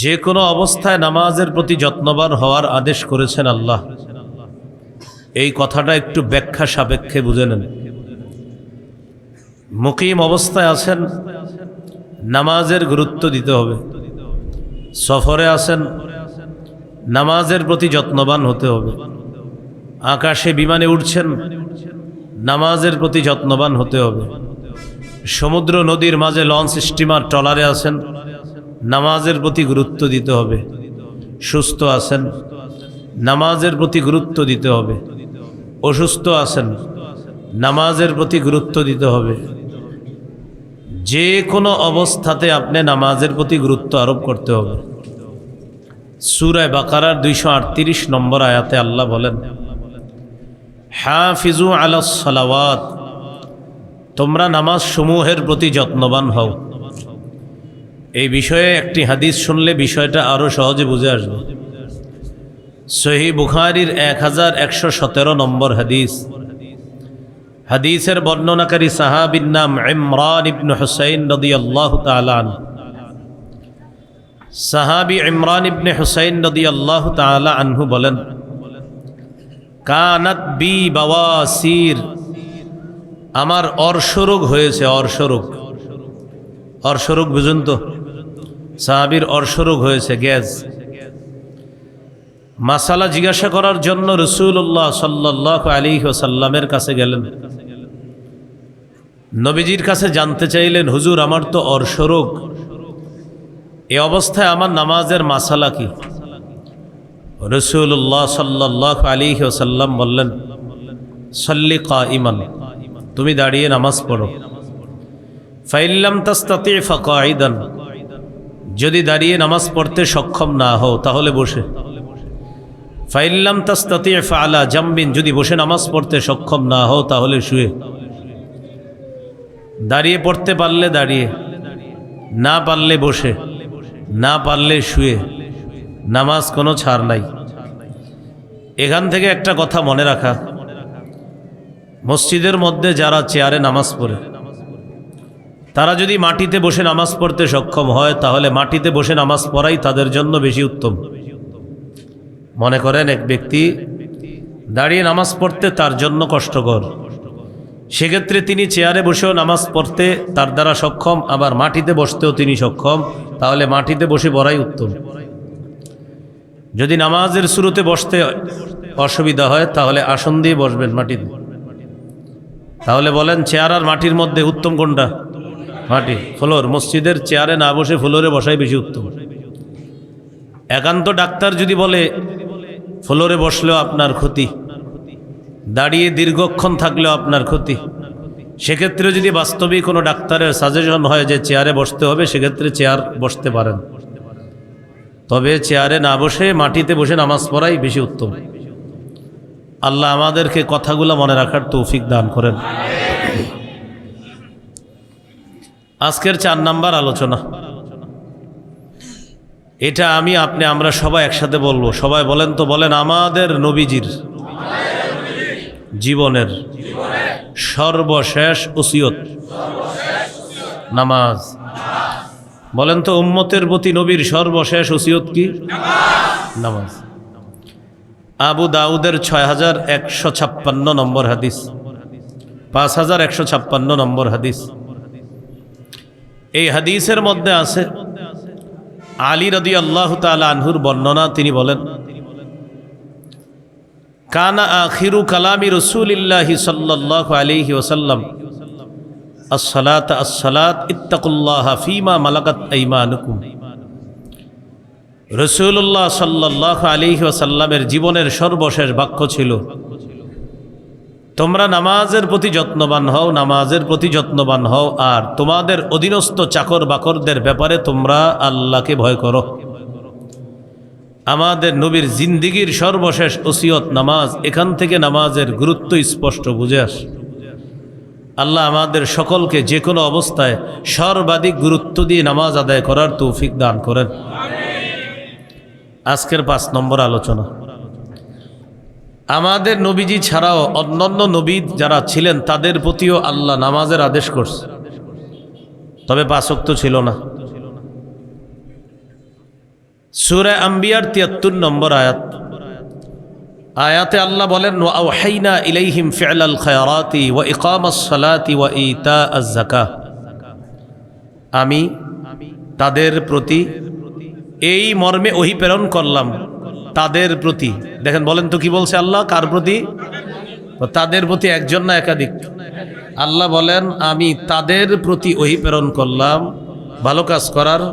যে কোনো অবস্থায় নামাজের প্রতি যত্নবান হওয়ার আদেশ করেছেন আল্লাহ। এই কথাটা একটু ব্যাখ্যা সাপেক্ষে বুঝে নেন। মুকিম অবস্থায় আছেন, নামাজের গুরুত্ব দিতে হবে। সফরে আছেন, নামাজের প্রতি যত্নবান হতে হবে। আকাশে বিমানে উঠছেন, নামাজের প্রতি যত্নবান হতে হবে। সমুদ্র নদীর মাঝে লঞ্চ স্টিমার ট্রলারে আছেন, নামাজের প্রতি গুরুত্ব দিতে হবে। সুস্থ আছেন, নামাজের প্রতি গুরুত্ব দিতে হবে। অসুস্থ আছেন, নামাজের প্রতি গুরুত্ব দিতে হবে। যে কোনো অবস্থাতে আপনি নামাজের প্রতি গুরুত্ব আরোপ করতে হবে। সূরা বাকারার 238 নম্বর আয়াতে আল্লাহ বলেন, হাফিজু আলাস সালাওয়াত, তোমরা নামাজ সমূহের প্রতি যত্নবান হও। এই বিষয়ে একটি হাদিস শুনলে বিষয়টা আরো সহজে বুঝে আসবে। সহিহ বুখারীর 1117 নম্বর হাদিস। হাদিসের বর্ণনাকারী সাহাবীর নাম ইমরান ইবনে হুসাইন রাদিয়াল্লাহু তাআলা আনহু। সাহাবী ইমরান ইবনে হুসাইন রাদিয়াল্লাহু তাআলা আনহু বলেন, কানাত বি বাওয়াসির, আমার অর্শরোগ হয়েছে। অর্শরোগ বুঝুন তো? সাহাবীর অর্শরোগ হয়েছে, গ্যাস। মাসালা জিজ্ঞাসা করার জন্য রাসূলুল্লাহ সাল্লাল্লাহু আলাইহি ওয়াসাল্লামের কাছে গেলেন। নবীজির কাছে জানতে চাইলেন, হুজুর আমার তো অর্শরোগ, এই অবস্থায় আমার নামাজের মাসালা কি? রাসূলুল্লাহ সাল্লাল্লাহু আলাইহি ওয়াসাল্লাম বললেন, সাল্লি কাইমান, তুমি দাঁড়িয়ে নামাজ পড়ো। ফাইল্লাম তাস্তাতি ফাকাইদান, যদি দাঁড়িয়ে নামাজ পড়তে সক্ষম না হও তাহলে বসে। ফাইল্লাম তাস্তাতি ফাআলা জামবিন, যদি বসে নামাজ পড়তে সক্ষম না হও তাহলে শুয়ে। দাঁড়িয়ে পড়তে পারলে দাঁড়িয়ে, না পারলে বসে, না পারলে শুয়ে। নামাজ কোনো ছাড় নাই। এখান থেকে একটা কথা মনে রাখা, মসজিদের মধ্যে যারা চেয়ারে নামাজ পড়ে তারা যদি মাটিতে বসে নামাজ পড়তে সক্ষম হয় তাহলে মাটিতে বসে নামাজ পড়াই তাদের জন্য বেশি উত্তম। মনে করেন এক ব্যক্তি দাঁড়িয়ে নামাজ পড়তে তার জন্য কষ্টকর, সেক্ষেত্রে তিনি চেয়ারে বসেও নামাজ পড়তে তার দ্বারা সক্ষম, আবার মাটিতে বসতেও তিনি সক্ষম, তাহলে মাটিতে বসে পড়াই উত্তম। যদি নামাজের শুরুতে বসতে অসুবিধা হয় তাহলে আসন দিয়ে বসবেন মাটিতে। তাহলে বলেন চেয়ার আর মাটির মধ্যে উত্তম কোনটা? মাটি, ফ্লোর। মসজিদের চেয়ারে না বসে ফ্লোরে বসাই বেশি উত্তম। একান্ত ডাক্তার যদি বলে ফ্লোরে বসলেও আপনার ক্ষতি, দাঁড়িয়ে দীর্ঘক্ষণ থাকলেও আপনার ক্ষতি, সেক্ষেত্রে যদি বাস্তবিক কোনো ডাক্তারের সাজেশন হয় যে চেয়ারে বসতে হবে, সেক্ষেত্রে চেয়ার বসতে পারেন। তবে চেয়ারে না বসে মাটিতে বসে নামাজ পড়াই বেশি উত্তম। আল্লাহ আমাদেরকে কথাগুলো মনে রাখার তৌফিক দান করেন। আজকের 4 নাম্বার আলোচনা, এটা আমি আপনি আমরা সবাই একসাথে বলবো। সবাই বলেন তো, বলেন আমাদের নবীজির জীবনের সর্বশেষ ওসিয়ত নামাজ। বলেন তো উম্মতের প্রতি নবীর সর্বশেষ ওসিয়ত কি? নামাজ। আবু দাউদের 6156 নম্বর হাদিস, 5156 নম্বর হাদিস। এই হাদিসের মধ্যে আছে আলী রাদিয়াল্লাহু তাআলা আনহুর বর্ণনা। তিনি বলেন, কানা আখিরু কালামি রাসূলিল্লাহি সাল্লাল্লাহু আলাইহি ওয়াসাল্লাম আসসালাত আসসালাত ইত্তাকুল্লাহা ফীমা মালাকাত আইমানুকুম। রাসূলুল্লাহ সাল্লাল্লাহু আলাইহি ওয়াসাল্লামের জীবনের সর্বশেষ বাক্য ছিল, তোমরা নামাজের প্রতি যত্নবান হও, নামাজের প্রতি যত্নবান হও, আর তোমাদের অধীনস্থ চাকর বাকরদের ব্যাপারে তোমরা আল্লাহকে ভয় করো। আমাদের নবীর জিন্দিগির সর্বশেষ ওসিয়ত নামাজ। এখান থেকে নামাজের গুরুত্ব স্পষ্ট বুঝে আসে। আল্লাহ আমাদের সকলকে যে কোনো অবস্থায় সর্বাধিক গুরুত্ব দিয়ে নামাজ আদায় করার তৌফিক দান করেন। আজকের 5 নম্বর আলোচনা, আমাদের নবীজি ছাড়াও অন্যান্য নবী যারা ছিলেন তাদের প্রতিও আল্লাহ নামাজের আদেশ করছে, তবে 5 ওয়াক্ত ছিল না। সূরা আম্বিয়ার ৭৩ নম্বর আয়াত। আয়াতে আল্লাহ বলেন, ওয়া আওহাইনা ইলাইহিম ফি'লাল খায়রাতি ওয়া ইকামাস সালাতি ওয়া ইতাআজ যাকাহ। আমি তাদের প্রতি এই মর্মে ওহী প্রেরণ করলাম, তাদের প্রতি। দেখেন, বলেন তো কি বলছে আল্লাহ, কার প্রতি? তাদের প্রতি, একজন না একাধিক? আল্লাহ বলেন, আমি তাদের প্রতি ওহী প্রেরণ করলাম ভালো কাজ করার,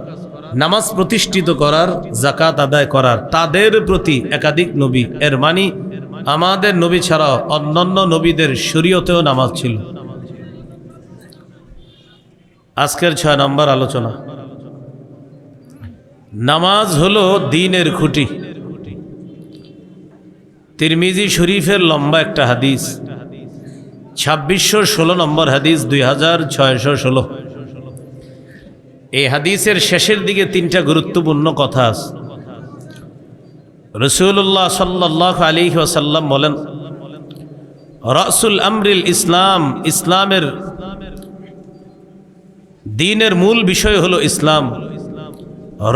নামাজ প্রতিষ্ঠিত করার, যাকাত আদায় করার। তাদের প্রতি একাধিক নবী, এর মানে আমাদের নবী ছাড়াও অন্যান্য নবীদের শরীয়তেও নামাজ ছিল। আজকের ৬ নম্বর আলোচনা, নামাজ হলো দ্বীনের খুঁটি। তিরমিজি শরীফের লম্বা একটা হাদিস, ২৬১৬ নম্বর হাদিস, ২৬১৬। এই হাদিসের শেষের দিকে 3টা গুরুত্বপূর্ণ কথা আছে। রাসূলুল্লাহ সাল্লাল্লাহু আলাইহি ওয়াসাল্লাম বলেন, রাসুল আমরিল ইসলাম, ইসলামের দ্বীনের মূল বিষয় হলো ইসলাম।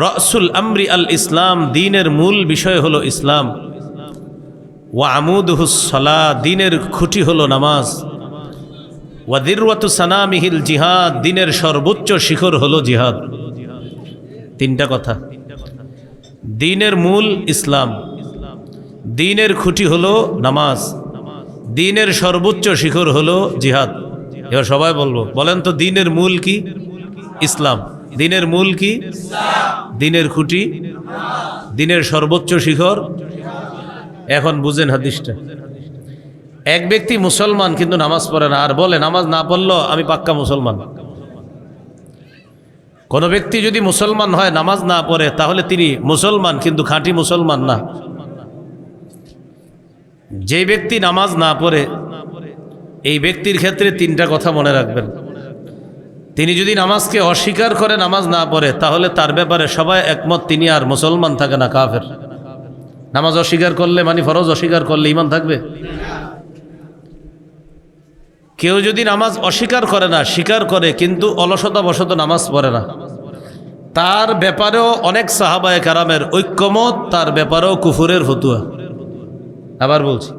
রাসুল আমরি আল ইসলাম, দ্বীনের মূল বিষয় হলো ইসলাম। ওয়া আমুদুহুস সালাহ, দ্বীনের খুঁটি হলো নামাজ। ওয়া দিরওয়াতু সানামিহিল জিহাদ, দ্বীনের সর্বোচ্চ শিখর হলো জিহাদ। 3টা কথা। দ্বীনের মূল ইসলাম, দ্বীনের খুঁটি হলো নামাজ, দ্বীনের সর্বোচ্চ শিখর হলো জিহাদ। এবার সবাই বলবো, বলেন তো দ্বীনের মূল কি? ইসলাম। দ্বীনের মূল কি? দ্বীনের খুঁটি, দ্বীনের সর্বোচ্চ শিখর। এখন বুঝেন হাদিসটা। এক ব্যক্তি মুসলমান কিন্তু নামাজ পড়ে না, আর বলে নামাজ না পড়লেও আমি পাক্কা মুসলমান। কোন ব্যক্তি যদি মুসলমান হয় নামাজ না পড়ে, তাহলে তিনি মুসলমান কিন্তু খাঁটি মুসলমান না। যে ব্যক্তি নামাজ না পড়ে, এই ব্যক্তির ক্ষেত্রে 3টা কথা মনে রাখবেন। তিনি যদি নামাজকে অস্বীকার করে, নামাজ না পড়ে, তাহলে তার ব্যাপারে সবাই একমত তিনি আর মুসলমান থাকে না, কাফের। নামাজ অস্বীকার করলে মানে ফরজ অস্বীকার করলে ঈমান থাকবে? কেউ যদি নামাজ অস্বীকার করে না, স্বীকার করে কিন্তু অলসতাবশত নামাজ পড়ে না, তার ব্যাপারেও অনেক সাহাবায়ে কেরামের ঐক্যমত, তার ব্যাপারেও কুফুরের ফতুয়া। আবার বলছি,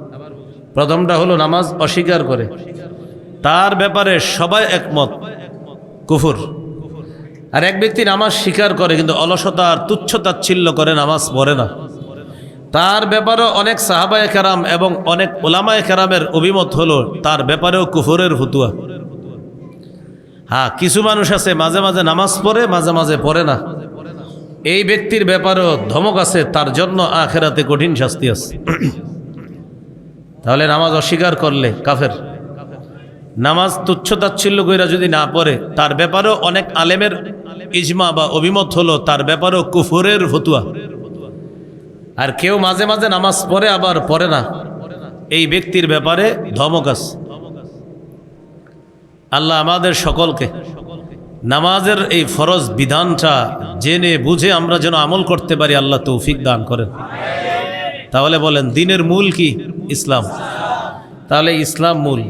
প্রথমটা হলো নামাজ অস্বীকার করে, তার ব্যাপারে সবাই একমত, কুফুর। আর এক ব্যক্তি নামাজ স্বীকার করে কিন্তু অলসতা আর তুচ্ছতাচ্ছিল্য করে নামাজ পড়ে না, তার ব্যাপারেও অনেক সাহাবায়ে কেরাম এবং অনেক উলামায়ে কেরামের অভিমত হলো তার ব্যাপারেও কুফরের ফতুয়া। হ্যাঁ, কিছু মানুষ আছে মাঝে মাঝে নামাজ পড়ে, মাঝে মাঝে পড়ে না, এই ব্যক্তির ব্যাপারেও ধমক আছে, তার জন্য আখিরাতে কঠিন শাস্তি আছে। তাহলে নামাজ অস্বীকার করলে কাফের। নামাজ তুচ্ছতাচ্ছিল্য কইরা যদি না পড়ে, তার ব্যাপারেও অনেক আলেমের ইজমা বা অভিমত হলো তার ব্যাপারেও কুফরের ফতুয়া। আর কেউ মাঝে মাঝে নামাজ পড়ে আবার পড়ে না, এই ব্যক্তির ব্যাপারে ধমক আছে। আল্লাহ আমাদের সকলকে নামাজের এই ফরজ বিধানটা জেনে বুঝে আমরা যেন আমল করতে পারি, আল্লাহ তৌফিক দান করেন। তাহলে বলেন দ্বীনের মূল কি? ইসলাম। তাহলে ইসলাম মূল।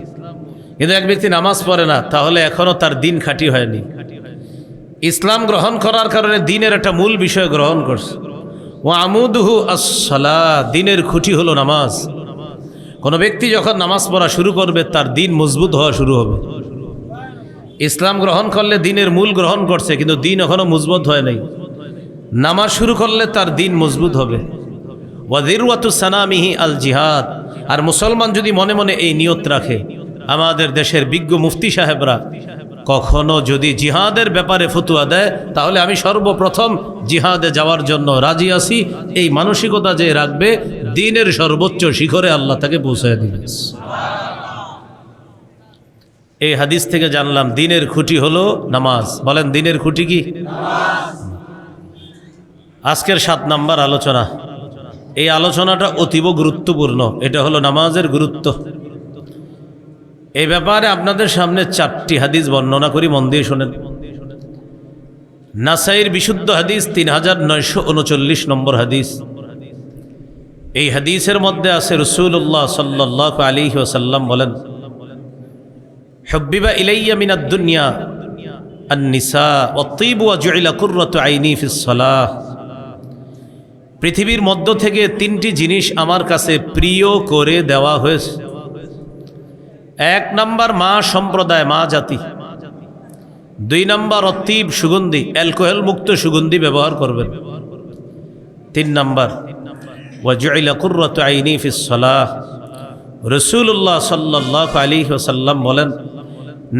কিন্তু এক ব্যক্তি নামাজ পড়ে না, তাহলে এখনো তার দ্বীন খাঁটি হয়নি। ইসলাম গ্রহণ করার কারণে দ্বীনের একটা মূল বিষয় গ্রহণ করছে। ও আমুদুহু আস-সালাহ, দ্বীনের খুঁটি হলো নামাজ। কোনো ব্যক্তি যখন নামাজ পড়া শুরু করবে, তার দ্বীন মজবুত হওয়া শুরু হবে। ইসলাম গ্রহণ করলে দ্বীনের মূল গ্রহণ করছে, কিন্তু দ্বীন এখনো মজবুত হয় নাই। নামাজ শুরু করলে তার দ্বীন মজবুত হবে। ওয়া যিরওয়াতু সানামিহি আল জিহাদ। আর মুসলমান যদি মনে মনে এই নিয়ত রাখে, আমাদের দেশের বিজ্ঞ মুফতি সাহেবরা কখনো যদি জিহাদের ব্যাপারে ফতুয়া দেয়, তাহলে আমি সর্বপ্রথম জিহাদে যাওয়ার জন্য রাজি আছি, এই মানসিকতা যে রাখবে, দ্বীনের সর্বোচ্চ শিখরে আল্লাহ তাকে পৌঁছায় দিবেন। এই হাদিস থেকে জানলাম দ্বীনের খুঁটি হলো নামাজ। বলেন দ্বীনের খুঁটি কি? আজকের 7 নাম্বার আলোচনা, এই আলোচনাটা অতীব গুরুত্বপূর্ণ। এটা হলো নামাজের গুরুত্ব। এই ব্যাপারে আপনাদের সামনে 4টি হাদিস বর্ণনা করি, মন দিয়ে শোনেন। নাসাইর বিশুদ্ধ হাদিস 3939 নম্বর হাদিস। এই হাদিসের মধ্যে আছে রাসূলুল্লাহ সাল্লাল্লাহু আলাইহি ওয়াসাল্লাম বলেন, হুব্বিবা ইলাইয়া মিনাদ দুনিয়া আন-নিসা ওয়াত-তিব ওয়া জুইলা কুররাতু আইনি ফিস সালাহ। পৃথিবীর মধ্য থেকে তিনটি জিনিস আমার কাছে প্রিয় করে দেওয়া হয়েছে। এক নাম্বার মা সম্প্রদায়, মা জাতি। দুই নাম্বার অতীব সুগন্ধি, অ্যালকোহল মুক্ত সুগন্ধি ব্যবহার করবেন। তিন নাম্বার ওয়াজুইলা কুররাতু আইনি ফিস সালাহ। রাসূলুল্লাহ সাল্লাল্লাহু আলাইহি ওয়াসাল্লাম বলেন,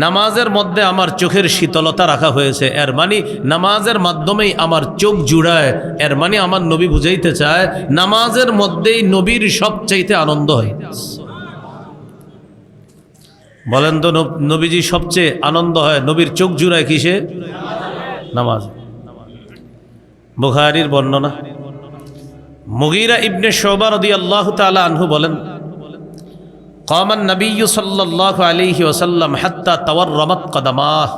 নামাজের মধ্যে আমার চোখের শীতলতা রাখা হয়েছে। এর মানে নামাজের মাধ্যমেই আমার চোখ জুড়ায়। এর মানে আমার নবী বুঝাইতে চায় নামাজের মধ্যেই নবীর সবচাইতে আনন্দ হয়। বলেন তো, নবীজি সবচেয়ে আনন্দ হয়, নবীর চোখ জুড়ায় কিসে? নামাজ। বুখারীর বর্ণনা, মুগীরা ইবনে শুবা রাদিয়াল্লাহু তাআলা আনহু বলেন, قام النبي صلى الله عليه وسلم حتى تورمت قدماه।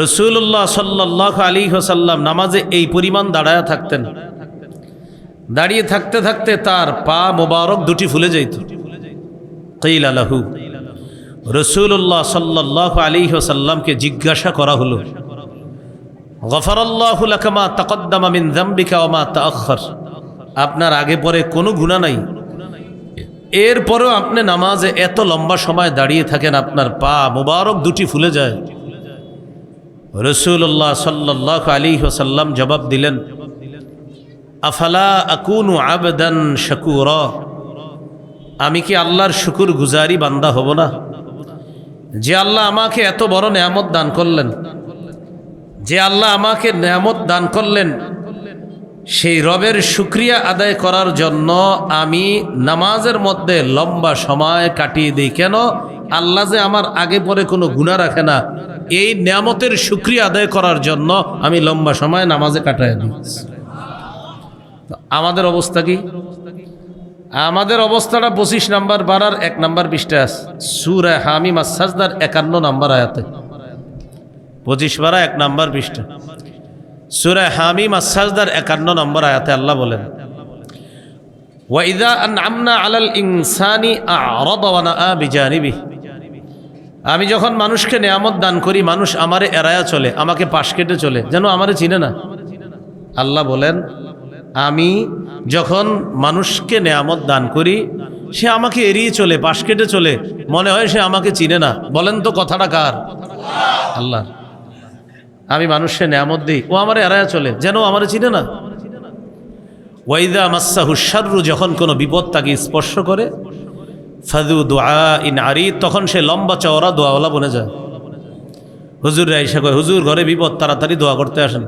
রাসূলুল্লাহ সাল্লাল্লাহু আলাইহি ওয়াসাল্লাম নামাজে এই পরিমাণ দাঁড়ায়া থাকতেন, দাঁড়িয়ে থাকতে থাকতে তার পা মোবারক দুটি ফুলে যাইত। কিলা লাহু, রাসূলুল্লাহ সাল্লাল্লাহু আলাইহি ওয়াসাল্লামকে জিজ্ঞাসা করা হলো, গফারাল্লাহু লাকা মা তাকদ্দামা মিন যামবিকা ওয়া মা তাআখার। আপনার আগে পরে কোনো গুনাহ নাই, এরপরেও আপনি নামাজে এত লম্বা সময় দাঁড়িয়ে থাকেন, আপনার পা মুবারক দুটি ফুলে যায়। রাসূলুল্লাহ সাল্লাল্লাহু আলাইহি ওয়াসাল্লাম জবাব দিলেন, আফালা আকুনু আবদান শাকুরা। আমি কি আল্লাহর শুকর গুজারি বান্দা হব না? যে আল্লাহ আমাকে এত বড় নেয়ামত দান করলেন, যে আল্লাহ আমাকে নেয়ামত দান করলেন, সেই রবের শুকরিয়া আদায় করার জন্য আমি নামাজের মধ্যে লম্বা সময় কাটিয়ে দিই। কেন? আল্লাহ যে আমার আগে পরে কোনো গুনাহ রাখে না, এই নেয়ামতের শুকরিয়া আদায় করার জন্য আমি লম্বা সময় নামাজে কাটাই দিই। আমাদের অবস্থা কি? আমাদের অবস্থাটা 25 নাম্বার বারার 1 নাম্বার পৃষ্ঠা আছে, সূরা হামিম আস-সাজদার 51 নাম্বার আয়াতে। 25 বারা 1 নাম্বার পৃষ্ঠা, সূরা হামিম আস-সাজদার 51 নম্বর আয়াতে আল্লাহ বলেন, ওয়া ইযা আনআমনা আলাল ইনসানি আ'রাদা ওয়া নাআ বিজানিবিহি। আমি যখন মানুষকে নেয়ামত দান করি, মানুষ আমারে এড়ায়া চলে, আমাকে পাশ কেটে চলে, যেন আমারে চিনে না। আল্লাহ বলেন, আমি যখন মানুষকে নেয়ামত দান করি, সে আমাকে এড়িয়ে চলে, পাশ কেটে চলে, মনে হয় সে আমাকে চিনে না। বলেন তো কথাটা কার? আল্লাহ। আমি মানুষকে নেয়ামত দিই, ও আমারে এড়ায়া চলে, যেন আমারে চিনে না। ওয়াইদা মাসাহু শাররু, যখন কোনো বিপদ তাকে স্পর্শ করে, ফাযু দুআইন আরিদ, তখন সে লম্বা চওড়া দোয়াওয়ালা বনে যায়। হুজুররা এসে কয়, হুজুর ঘরে বিপদ, তাড়াতাড়ি দোয়া করতে আসেন।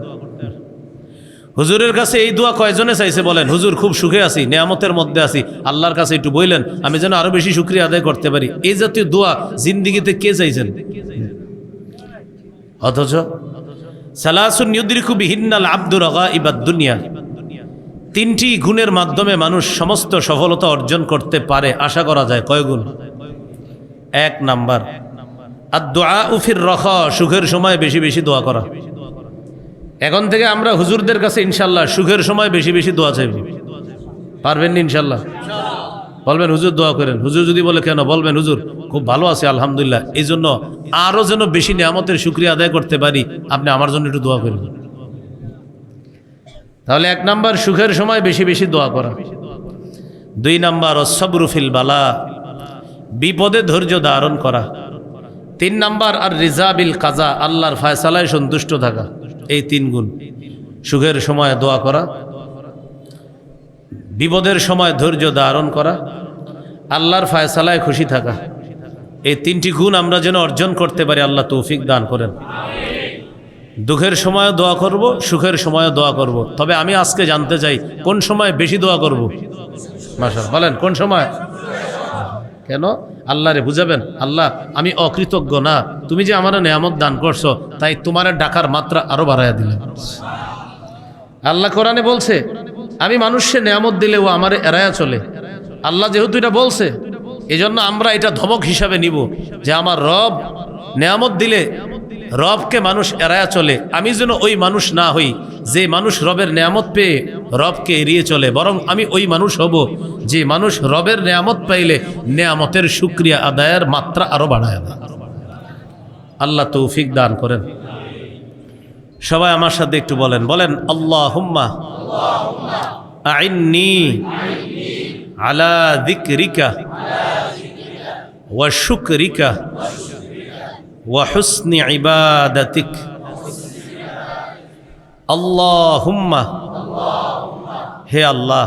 হুজুরের কাছে এই দোয়া কয়জনে চাইছে বলেন? হুজুর খুব সুখে আছি, নেয়ামতের মধ্যে আছি, আল্লাহর কাছে একটু বললেন আমি যেন আরো বেশি শুকরিয়া আদায় করতে পারি। এই জাতীয় দোয়া জিন্দিগিতে কে চাইছেন? অথচ সালাসুন ইউদরিকু বিহিন্নাল আবদু রাগাইবাদ দুনিয়া, 3টি গুণের মাধ্যমে মানুষ সমস্ত সফলতা অর্জন করতে পারে, আশা করা যায়। কয় গুণ? 1 নাম্বার আদ-দুআউ ফির রাখা, সুখের সময় বেশি বেশি দোয়া করা। এখন থেকে আমরা হুজুরদের কাছে ইনশাআল্লাহ সুখের সময় বেশি বেশি দোয়া চাইব। পারবেন না ইনশাআল্লাহ? বলবেন হুজুর দোয়া করেন। হুজুর যদি বলে কেন, বলবেন হুজুর খুব ভালো আছে আলহামদুলিল্লাহ, এই জন্য আরও যেন বেশি নিয়ামতের শুকরিয়া আদায় করতে পারি, আপনি আমার জন্য একটু দোয়া করবেন। তাহলে 1 নাম্বার সুখের সময় বেশি বেশি দোয়া করা। 2 নাম্বার আস-সাবরু ফিল বালা, বিপদে ধৈর্য ধারণ করা। 3 নাম্বার আর রিজা বিল কাজা, আল্লাহর ফয়সালায় সন্তুষ্ট থাকা। এই 3 গুণ, সুখের সময় দোয়া করা, বিপদের সময় ধৈর্য ধারণ করা, আল্লাহর ফয়সালায় খুশি থাকা। এই 3টি গুণ আমরা যেন অর্জন করতে পারি, আল্লাহ তৌফিক দান করেন। দুঃখের সময় দোয়া করব, সুখের সময় দোয়া করব। তবে আমি আজকে জানতে চাই কোন সময় বেশি দোয়া করব? মাশাআল্লাহ, বলেন কোন সময়? কেন? আল্লাহরে বুঝাবেন, আল্লাহ আমি অকৃতজ্ঞ না, তুমি যে আমার নেয়ামত দান করছো, তাই তোমার ডাকার মাত্রা আরো বাড়াইয়া দিলেন। আল্লাহ কোরআনে বলছে আমি মানুষকে নেয়ামত দিলে ও আমারে এড়ায়া চলে। আল্লাহ যেহেতু এটা বলছে, এজন্য আমরা এটা ধমক হিসাবে নিব যে আমার রব নেয়ামত দিলে রবকে মানুষ এড়ায়া চলে। আমি যেন ওই মানুষ না হই যে মানুষ রবের নেয়ামত পেয়ে রবকে এড়িয়ে চলে, বরং আমি ওই মানুষ হব যে মানুষ রবের নেয়ামত পাইলে নেয়ামতের শুকরিয়া আদায়ের মাত্রা আরো বাড়ায় দেয়। আল্লাহ তৌফিক দান করেন। সবাই আমার সাথে একটু বলেন, বলেন আল্লাহুম্মা আইন্নি আলা যিকরিকা ওয়া শুকরিকা ওয়া হুসনি ইবাদাতিক। আল্লাহুম্মা, হে আল্লাহ,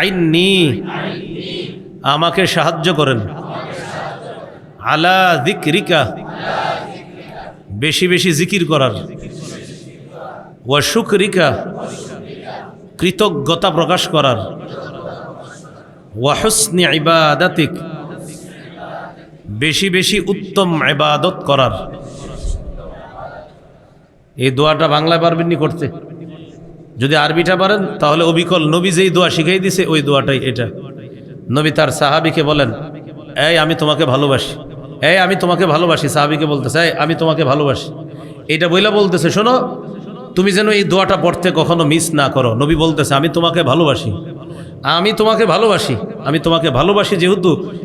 আইন্নি, আমাকে সাহায্য করেন, আলা যিকরিকা, বেশি বেশি জিকির করার, ওয়া শুকরিকা, কৃতজ্ঞতা প্রকাশ করার, ওয়া হুসনি ইবাদাতিক, বেশি বেশি উত্তম ইবাদত করার। এই দোয়াটা বাংলায় পারবেন নি করতে? যদি আরবিটা পারেন তাহলে অবিকল নবী যেই দোয়া শিখাই দিছে ওই দোয়াটাই এটা। নবী তার সাহাবীকে বলেন, এই আমি তোমাকে ভালোবাসি, এই আমি তোমাকে ভালোবাসি। সাহাবীকে বলতেছে, এই আমি তোমাকে ভালোবাসি। এটা বইলা বলতেছে, শোনো, তুমি যেন এই দোয়াটা পড়তে কখনো মিস না করো। নবী বলতেছে, আমি তোমাকে ভালোবাসি, আমি তোমাকে ভালোবাসি, আমি তোমাকে ভালোবাসি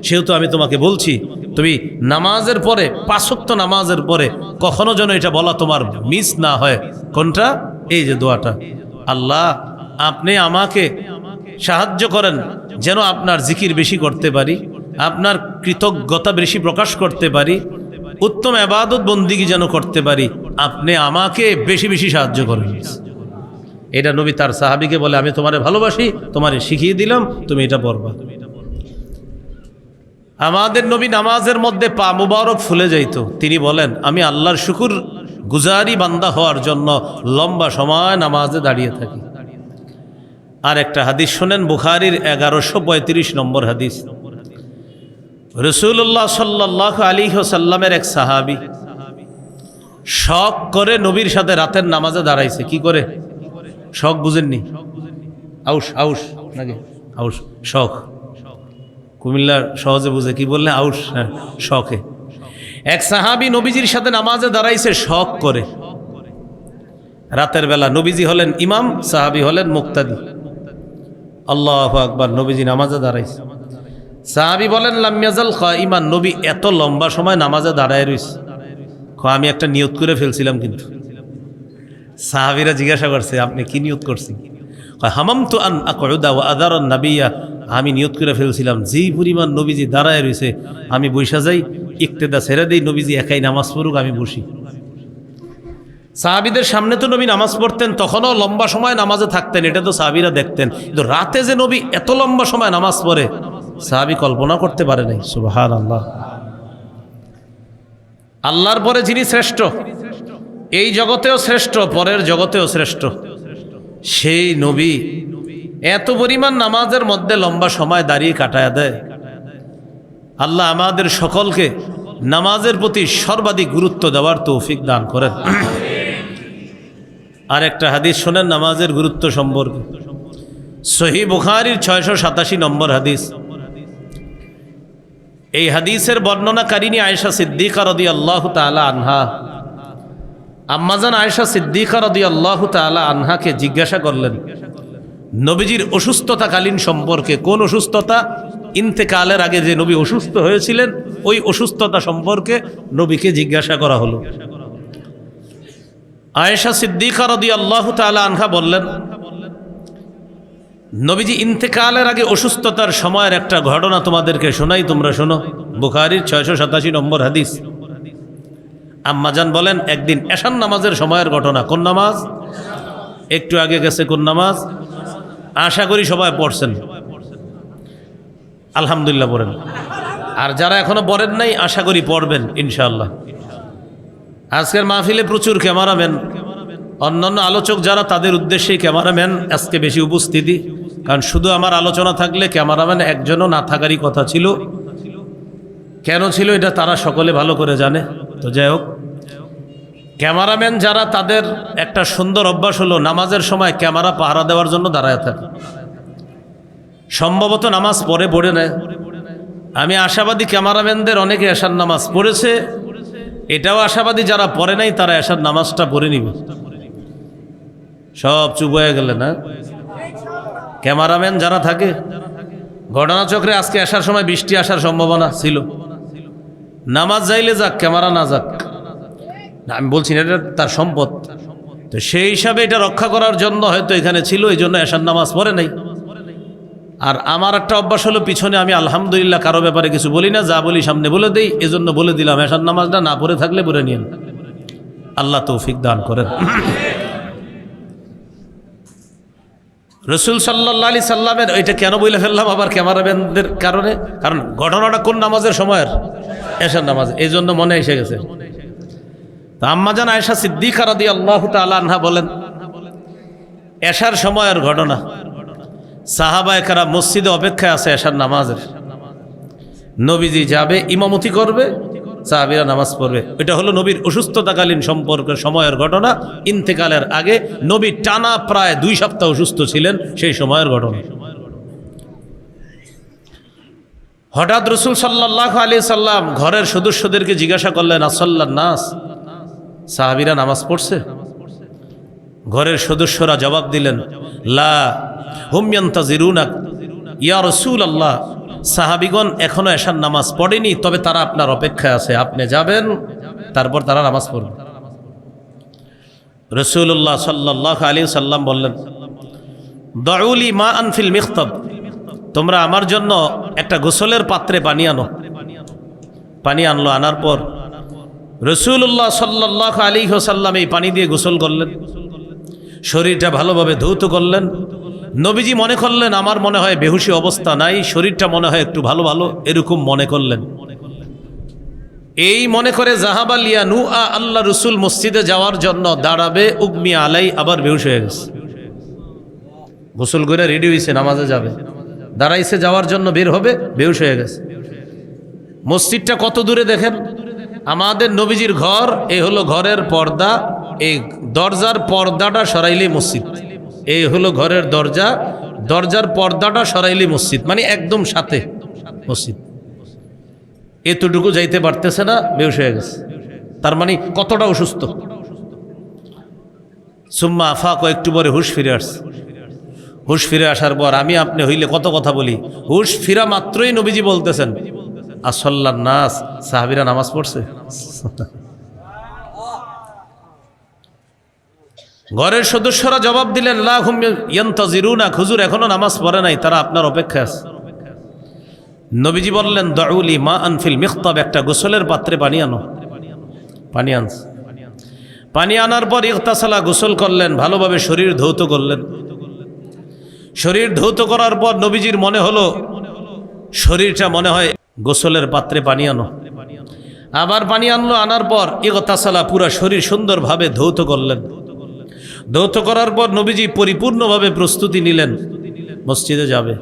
সেহেতু আমি তোমাকে বলছি, তুমি নামাজের পরে, 5 ওয়াক্ত নামাজের পরে কখনো যেন এটা বলা তোমার মিস না হয়। কোনটা? এই যে দোয়াটা, আল্লাহ আপনি আমাকে সাহায্য করেন যেন আপনার জিকির বেশি করতে পারি, আপনার কৃতজ্ঞতা বেশি প্রকাশ করতে পারি, উত্তম ইবাদত বন্দিগি যেন করতে পারি। আপনি আমাকে বেশি বেশি সাহায্য করেন। এটা নবী তার সাহাবীকে বলে, আমি তোমারে ভালোবাসি, তোমারে শিখিয়ে দিলাম, তুমি এটা পড়বা। আমাদের নবী নামাজের মধ্যে পা মুবারক ফুলে যাইত। তিনি বলেন, আমি আল্লাহর শুকুর গুজারি বান্দা হওয়ার জন্য লম্বা সময় নামাজে দাঁড়িয়ে থাকি। আর একটা হাদিস শোনেন, বুখারীর 1135 নম্বর হাদিস। রাসূলুল্লাহ সাল্লাল্লাহু আলাইহি ওয়াসাল্লামের এক সাহাবী শখ করে নবীর সাথে রাতের নামাজে দাঁড়াইছে। কি করে? শখ বুঝেননি? আউশ, আউশ নাকি আউশ, শখ। কুমিল্লার সহজে বুঝে, কি বললে? আউশ, হ্যাঁ, শখে। এক সাহাবী নবীজির সাথে নামাজে দাঁড়াইছে শখ করে রাতের বেলা। নবীজি হলেন ইমাম, সাহাবী হলেন মুক্তাদি। আল্লাহু আকবার। নবীজি নামাজে দাঁড়াইছে। সাহাবী বলেন, লাম ইয়াজাল কাইমান, নবী এত লম্বা সময় নামাজে দাঁড়ায় রইছে। আমি একটা নিয়ত করে ফেলছিলাম। কিন্তু সাহাবীরা জিজ্ঞাসা করছে, আপনি কি নিয়ত করছেন? হামামতু আন আকুদা ওয়া আযারান নাবিয়্যা, আমি নিয়ত করে ফেলছিলাম যেই পরিমাণ নবীজি দাঁড়ায় রইছে আমি বইসা যাই, ইক্তেদা ছেড়ে দেই, নবীজি একাই নামাজ পড়ুক, আমি বসি। সাহাবীদের সামনে তো নবী নামাজ পড়তেন, তখনও লম্বা সময় নামাজে থাকতেন, এটা তো সাহাবীরা দেখতেন। কিন্তু রাতে যে নবী এত লম্বা সময় নামাজ পড়ে, সাহাবী কল্পনা করতে পারে নাই। সুবহানাল্লাহ। আল্লাহর পরে যিনি শ্রেষ্ঠ, এই জগতেও শ্রেষ্ঠ, পরের জগতেও শ্রেষ্ঠ, সেই নবী এত পরিমাণ নামাজের মধ্যে লম্বা সময় দাঁড়িয়ে কাটায় দেয়। আল্লাহ আমাদের সকলকে নামাজের প্রতি সর্বাধিক গুরুত্ব দেওয়ার তৌফিক দান করেন। আর একটা হাদিস শোনেন নামাজের গুরুত্ব সম্পর্কে। সহিহ বুখারীর 687 নম্বর হাদিস। এই হাদিসের বর্ণনাকারিনী আয়েশা সিদ্দিকা রাদিয়াল্লাহু তাআলা আনহা। আম্মাজান আয়েশা সিদ্দিকা রাদিয়াল্লাহু তাআলা আনহাকে জিজ্ঞাসা করলেন নবীজির অসুস্থতাকালীন সম্পর্কে। কোন অসুস্থতা? ইন্তেকালের আগে যে নবী অসুস্থ হয়েছিলেন ওই অসুস্থতা সম্পর্কে নবীকে জিজ্ঞাসা করা হলো। আয়েশা সিদ্দিকা রাদিয়াল্লাহু তাআলা আনহা বললেন, নবীজি ইন্তেকালের আগে অসুস্থতার সময়ের একটা ঘটনা তোমাদেরকে শোনাই, তোমরা শোনো। বুখারীর 687 নম্বর হাদিস। আম্মাজান বলেন, একদিন এশার নামাজের সময়ের ঘটনা। কোন নামাজ? একটু আগে গেছে। কোন নামাজ? আশা করি সবাই পড়ছেন, আলহামদুলিল্লাহ পড়েন। আর যারা এখনো পড়েন নাই আশা করি পড়বেন ইনশাআল্লাহ। আজকের মাহফিলে প্রচুর ক্যামেরাম্যান, অন্যান্য আলোচক যারা, তাদের উদ্দেশ্যেই ক্যামেরাম্যান আজকে বেশি উপস্থিতি। কারণ শুধু আমার আলোচনা থাকলে ক্যামেরাম্যান একজনও না থাকারই কথা ছিল। কেন ছিল এটা তারা সকলে ভালো করে জানে। তো যাই হোক, ক্যামেরাম্যান যারা, তাদের একটা সুন্দর অভ্যাস হলো নামাজের সময় ক্যামেরা পাহারা দেওয়ার জন্য দাঁড়ায় থাকে। সম্ভবত নামাজ পড়ে নেয়। আমি আশাবাদী ক্যামেরাম্যানদের অনেকে এশার নামাজ পড়েছে, এটাও আশাবাদী যারা পড়ে নাই তারা এশার নামাজটা পড়ে নিবে। সব চুপ হয়ে গেলে না ক্যামেরাম্যান যারা থাকে। ঘটনাচক্রে আজকে আসার সময় বৃষ্টি আসার সম্ভাবনা ছিল। নামাজ যাইলে যাক, ক্যামেরা না যাক, আমি বলছি না এটা তার সম্পদ, তো সেই হিসাবে এটা রক্ষা করার জন্য হয়তো এখানে ছিল, এই জন্য এশার নামাজ পড়ে নাই। আর আমার একটা অভ্যাস হলো, পিছনে আমি আলহামদুলিল্লাহ কারো ব্যাপারে কিছু বলি না, যা বলি সামনে বলে দেই, এজন্য বলে দিলাম এশার নামাজটা না পড়ে থাকলে পড়ে নিন। আল্লাহ তৌফিক দান করেন। রসুল সাল্লাল্লাহু আলাইহি সাল্লামের এটা কেন বলে ফেললাম আবার ক্যামেরাম্যানদের কারণে, কারণ ঘটনাটা কোন নামাজের সময়ের? এশার নামাজ, এই জন্য মনে এসে গেছে। তা আম্মাজান আয়েশা সিদ্দিকা রাদিয়াল্লাহু তাআলা আনহা বলেন, এশার সময়ের ঘটনা, সাহাবায়ে কেরাম মসজিদে অপেক্ষায় আছে এশার নামাজের, নবীজি যাবে, ইমামতি করবে, সাহাবীরা নামাজ পড়বে। এটা হলো নবীর অসুস্থতাকালীন সম্পর্কের সময়ের ঘটনা, ইন্তেকালের আগে নবী টানা প্রায় 2 সপ্তাহ অসুস্থ ছিলেন, সেই সময়ের ঘটনা। হঠাৎ রসুল সাল্লাল্লাহু আলাইহি সাল্লাম ঘরের সদস্যদেরকে জিজ্ঞাসা করলেন, আসাল্লান নাস, সাহাবীরা নামাজ পড়ছে? ঘরের সদস্যরা জবাব দিলেন, লা হুম ইয়ান্তাজিরুনাক ইয়া রাসূলুল্লাহ, সাহাবীগণ এখনো এশার নামাজ পড়েনি, তবে তারা আপনার অপেক্ষায় আছে, আপনি যাবেন, তারপর তারা নামাজ পড়বে। রাসূলুল্লাহ সাল্লাল্লাহু আলাইহি সাল্লাম বললেন, দাউলি মা আনফিল মিখতাব, তোমরা আমার জন্য একটা গোসলের পাত্রে পানি আনো। পানি আনলো, আনার পর রাসূলুল্লাহ সাল্লাল্লাহু আলাইহি ওয়াসাল্লাম এই পানি দিয়ে গোসল করলেন, শরীরটা ভালোভাবে ধৌত করলেন। নবীজি মনে করলেন আমার মনে হয় বেহুশি অবস্থা নাই, শরীরটা মনে হয় একটু ভালো ভালো, এরকম মনে করলেন। এই মনে করে জাহাবালিয়া নুআ, আল্লাহ রসুল মসজিদে যাওয়ার জন্য দাঁড়াবে, উগমি আলাই, আবার বেহুশ হয়ে গেছে। গোসল করে রেডি হয়েছে, নামাজে যাবে, দাঁড়াইছে যাওয়ার জন্য, বের হবে, বেহুশ হয়ে গেছে। মসজিদটা কত দূরে দেখেন, আমাদের নবীজির ঘর, এই হলো ঘরের পর্দা, এই দরজার পর্দাটা সরাইলেই মসজিদ, এই হলো ঘরের দরজা, দরজার পর্দাটা সরাইলেই মসজিদ, মানে একদম সাথে মসজিদ। এতটুকু যাইতে পারতেছে না, বেহুশ হয়ে গেছে। তার মানে কতটা অসুস্থ। সুম্মা আফা, কয়েকটু পরে হুশ ফিরে আসছে। হুশ ফিরে আসার পর আমি আপনি হইলে কত কথা বলি, হুশ ফিরা মাত্রই নবীজি বলতেছেন, আসাল্লান নাস, সাহাবীরা নামাজ পড়ছে? ঘরের সদস্যরা জবাব দিলেন, লা হুম ইয়ান্তাজিরুনা, হুজুর এখনো নামাজ পড়ে নাই, তারা আপনার অপেক্ষায় আছে। নবীজি বললেন, দাউলি মা আনফিল মিখতাব, একটা গোসলের পাত্রে পানি আনো। পানি আনছে, পানি আনার পর ইগতাসালা, গোসল করলেন, ভালোভাবে শরীর ধৌত করলেন। শরীর ধৌত করার পর নবীজির মনে হলো শরীরটা মনে হয় গোসলের পাত্রে পানি আনো। আবার পানি আনলো, আনার পর ইগতাসালা, পুরা শরীর সুন্দরভাবে ধৌত করলেন। ধৌত করার পর নবীজি পরিপূর্ণভাবে প্রস্তুতি নিলেন, মসজিদে যাবে।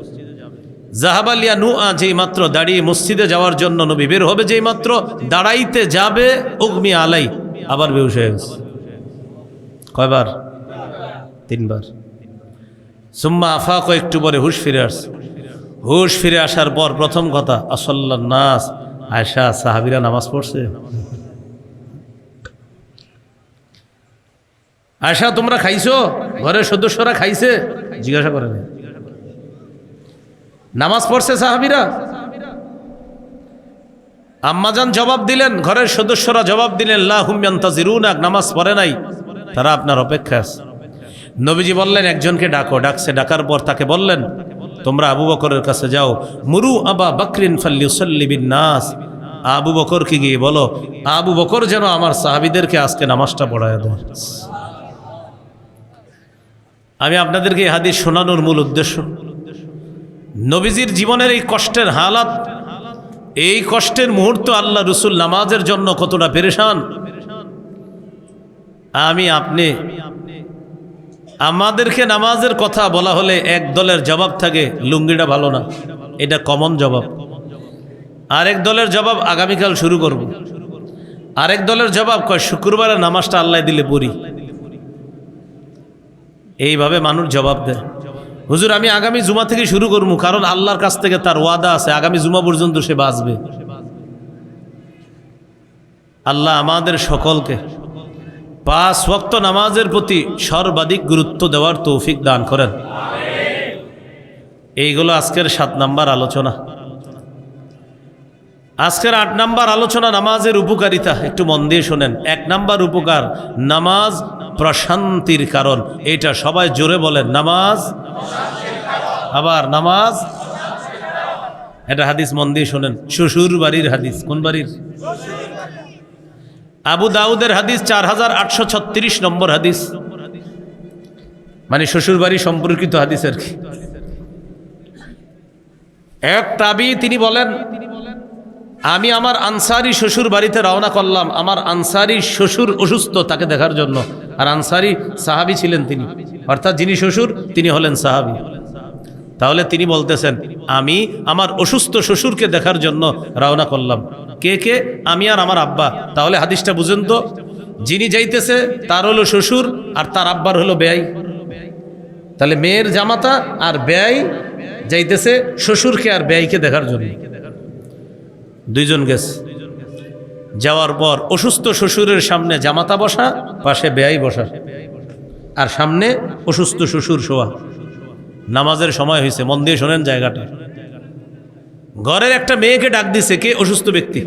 জাহাবালিয়া নুআ, যেই মাত্র দাঁড়িয়ে মসজিদে যাওয়ার জন্য নবী বের হবে, যেই মাত্র দাঁড়াইতে যাবে, উগমি আলাই, আবার বেহুশ হয়ে গেছে। কয়বার? 3 বার। সুম্মা আফা, কয়েকটু পরে হুশ ফিরে আসছে। হুশ ফিরে আসার পর প্রথম কথা, আসাল্লান নাস, আয়েশা, সাহাবীরা নামাজ পড়ছে? আয়েশা, তোমরা খাইছো? ঘরের সদস্যরা খাইছে? জিজ্ঞাসা করেন, নামাজ পড়ছে সাহাবীরা? আম্মাজান জবাব দিলেন, ঘরের সদস্যরা জবাব দিলেন, লা হুম ইয়ান্তাজিরুনা, নামাজ পড়ে নাই, তারা আপনার অপেক্ষায় আছে। নবীজি বললেন, একজনকে ডাকো। ডাকছে, ডাকার পর তাকে বললেন, তোমরা আবু বকরের কাছে যাও, মুরু আবা বকরিন ফাল্লিউসাল্লি বিন নাস, আবু বকরকে গিয়ে বলো, আবু বকর যেন আমার সাহাবীদেরকে আজকে নামাজটা পড়ায় দেয়। আমি আপনাদেরকে এই হাদিস শোনানোর মূল উদ্দেশ্য, নবীজির জীবনের এই কষ্টের হালাত, এই কষ্টের মুহূর্ত আল্লাহ রসুল নামাজের জন্য কতটা পেরেশান। আমি আপনি, আমাদেরকে নামাজের কথা বলা হলে এক দলের জবাব থাকে, লুঙ্গিটা ভালো না, এটা কমন জবাব। আরেক দলের জবাব, আগামীকাল শুরু করব। আরেক দলের জবাব, কয় শুক্রবারের নামাজটা আল্লাহ দিলে পড়ি। এইভাবে মানুষ জবাব দেয়, হুজুর আমি আগামী জুমা থেকে শুরু করবো, কারণ আল্লাহর কাছ থেকে তার ওয়াদা আছে, আগামী জুমা পর্যন্ত সে বাঁচবে। আল্লাহ আমাদের সকলকে 5 ওয়াক্ত নামাজের প্রতি সর্বাধিক গুরুত্ব দেওয়ার তৌফিক দান করেন। এইগুলো আজকের 7 নাম্বার আলোচনা। আজকের 8 নাম্বার আলোচনা নামাজের উপকারিতা। একটু মন দিয়ে শোনেন। 1 নাম্বার উপকার, নামাজ প্রশান্তির কারণ। এটা সবাই জোরে বলেন, নামাজ। আবার নামাজ, এটা হাদিস মন দিয়ে শোনেন, শ্বশুর বাড়ির হাদিস। কোন বাড়ির? আবু দাউদের হাদিস, 4836 নম্বর হাদিস, মানে শ্বশুর বাড়ি সম্পর্কিত হাদিস আর কি। এক তাবি তিনি বলেন, আমি আমার আনসারি শ্বশুর বাড়িতে রওনা করলাম। আমার আনসারি শ্বশুর অসুস্থ, তাকে দেখার জন্য। আর আনসারি সাহাবী ছিলেন তিনি, অর্থাৎ যিনি শ্বশুর তিনি হলেন সাহাবী। তাহলে তিনি বলতেছেন, আমি আমার অসুস্থ শ্বশুরকে দেখার জন্য রওনা করলাম। কে কে? আমি আর আমার আব্বা। তাহলে হাদিসটা বুঝেন তো, যিনি যাইতেছে তার হলো শ্বশুর আর তার আব্বার হলো বেয়াই। তাহলে মেয়ের জামাতা আর বেয়াই যাইতেছে শ্বশুরকে আর বেয়াইকে দেখার জন্য। দুইজন গেছে। যাওয়ার পর অসুস্থ শ্বশুরের সামনে জামাতা বসা, পাশে বেয়াই বসা, আর সামনে অসুস্থ শ্বশুর শোয়া। নামাজের সময় হয়েছে, মন দিয়ে শোনেন জায়গাটা। ঘরের একটা মেয়েকে ডাক দিছে, কে? অসুস্থ ব্যক্তি।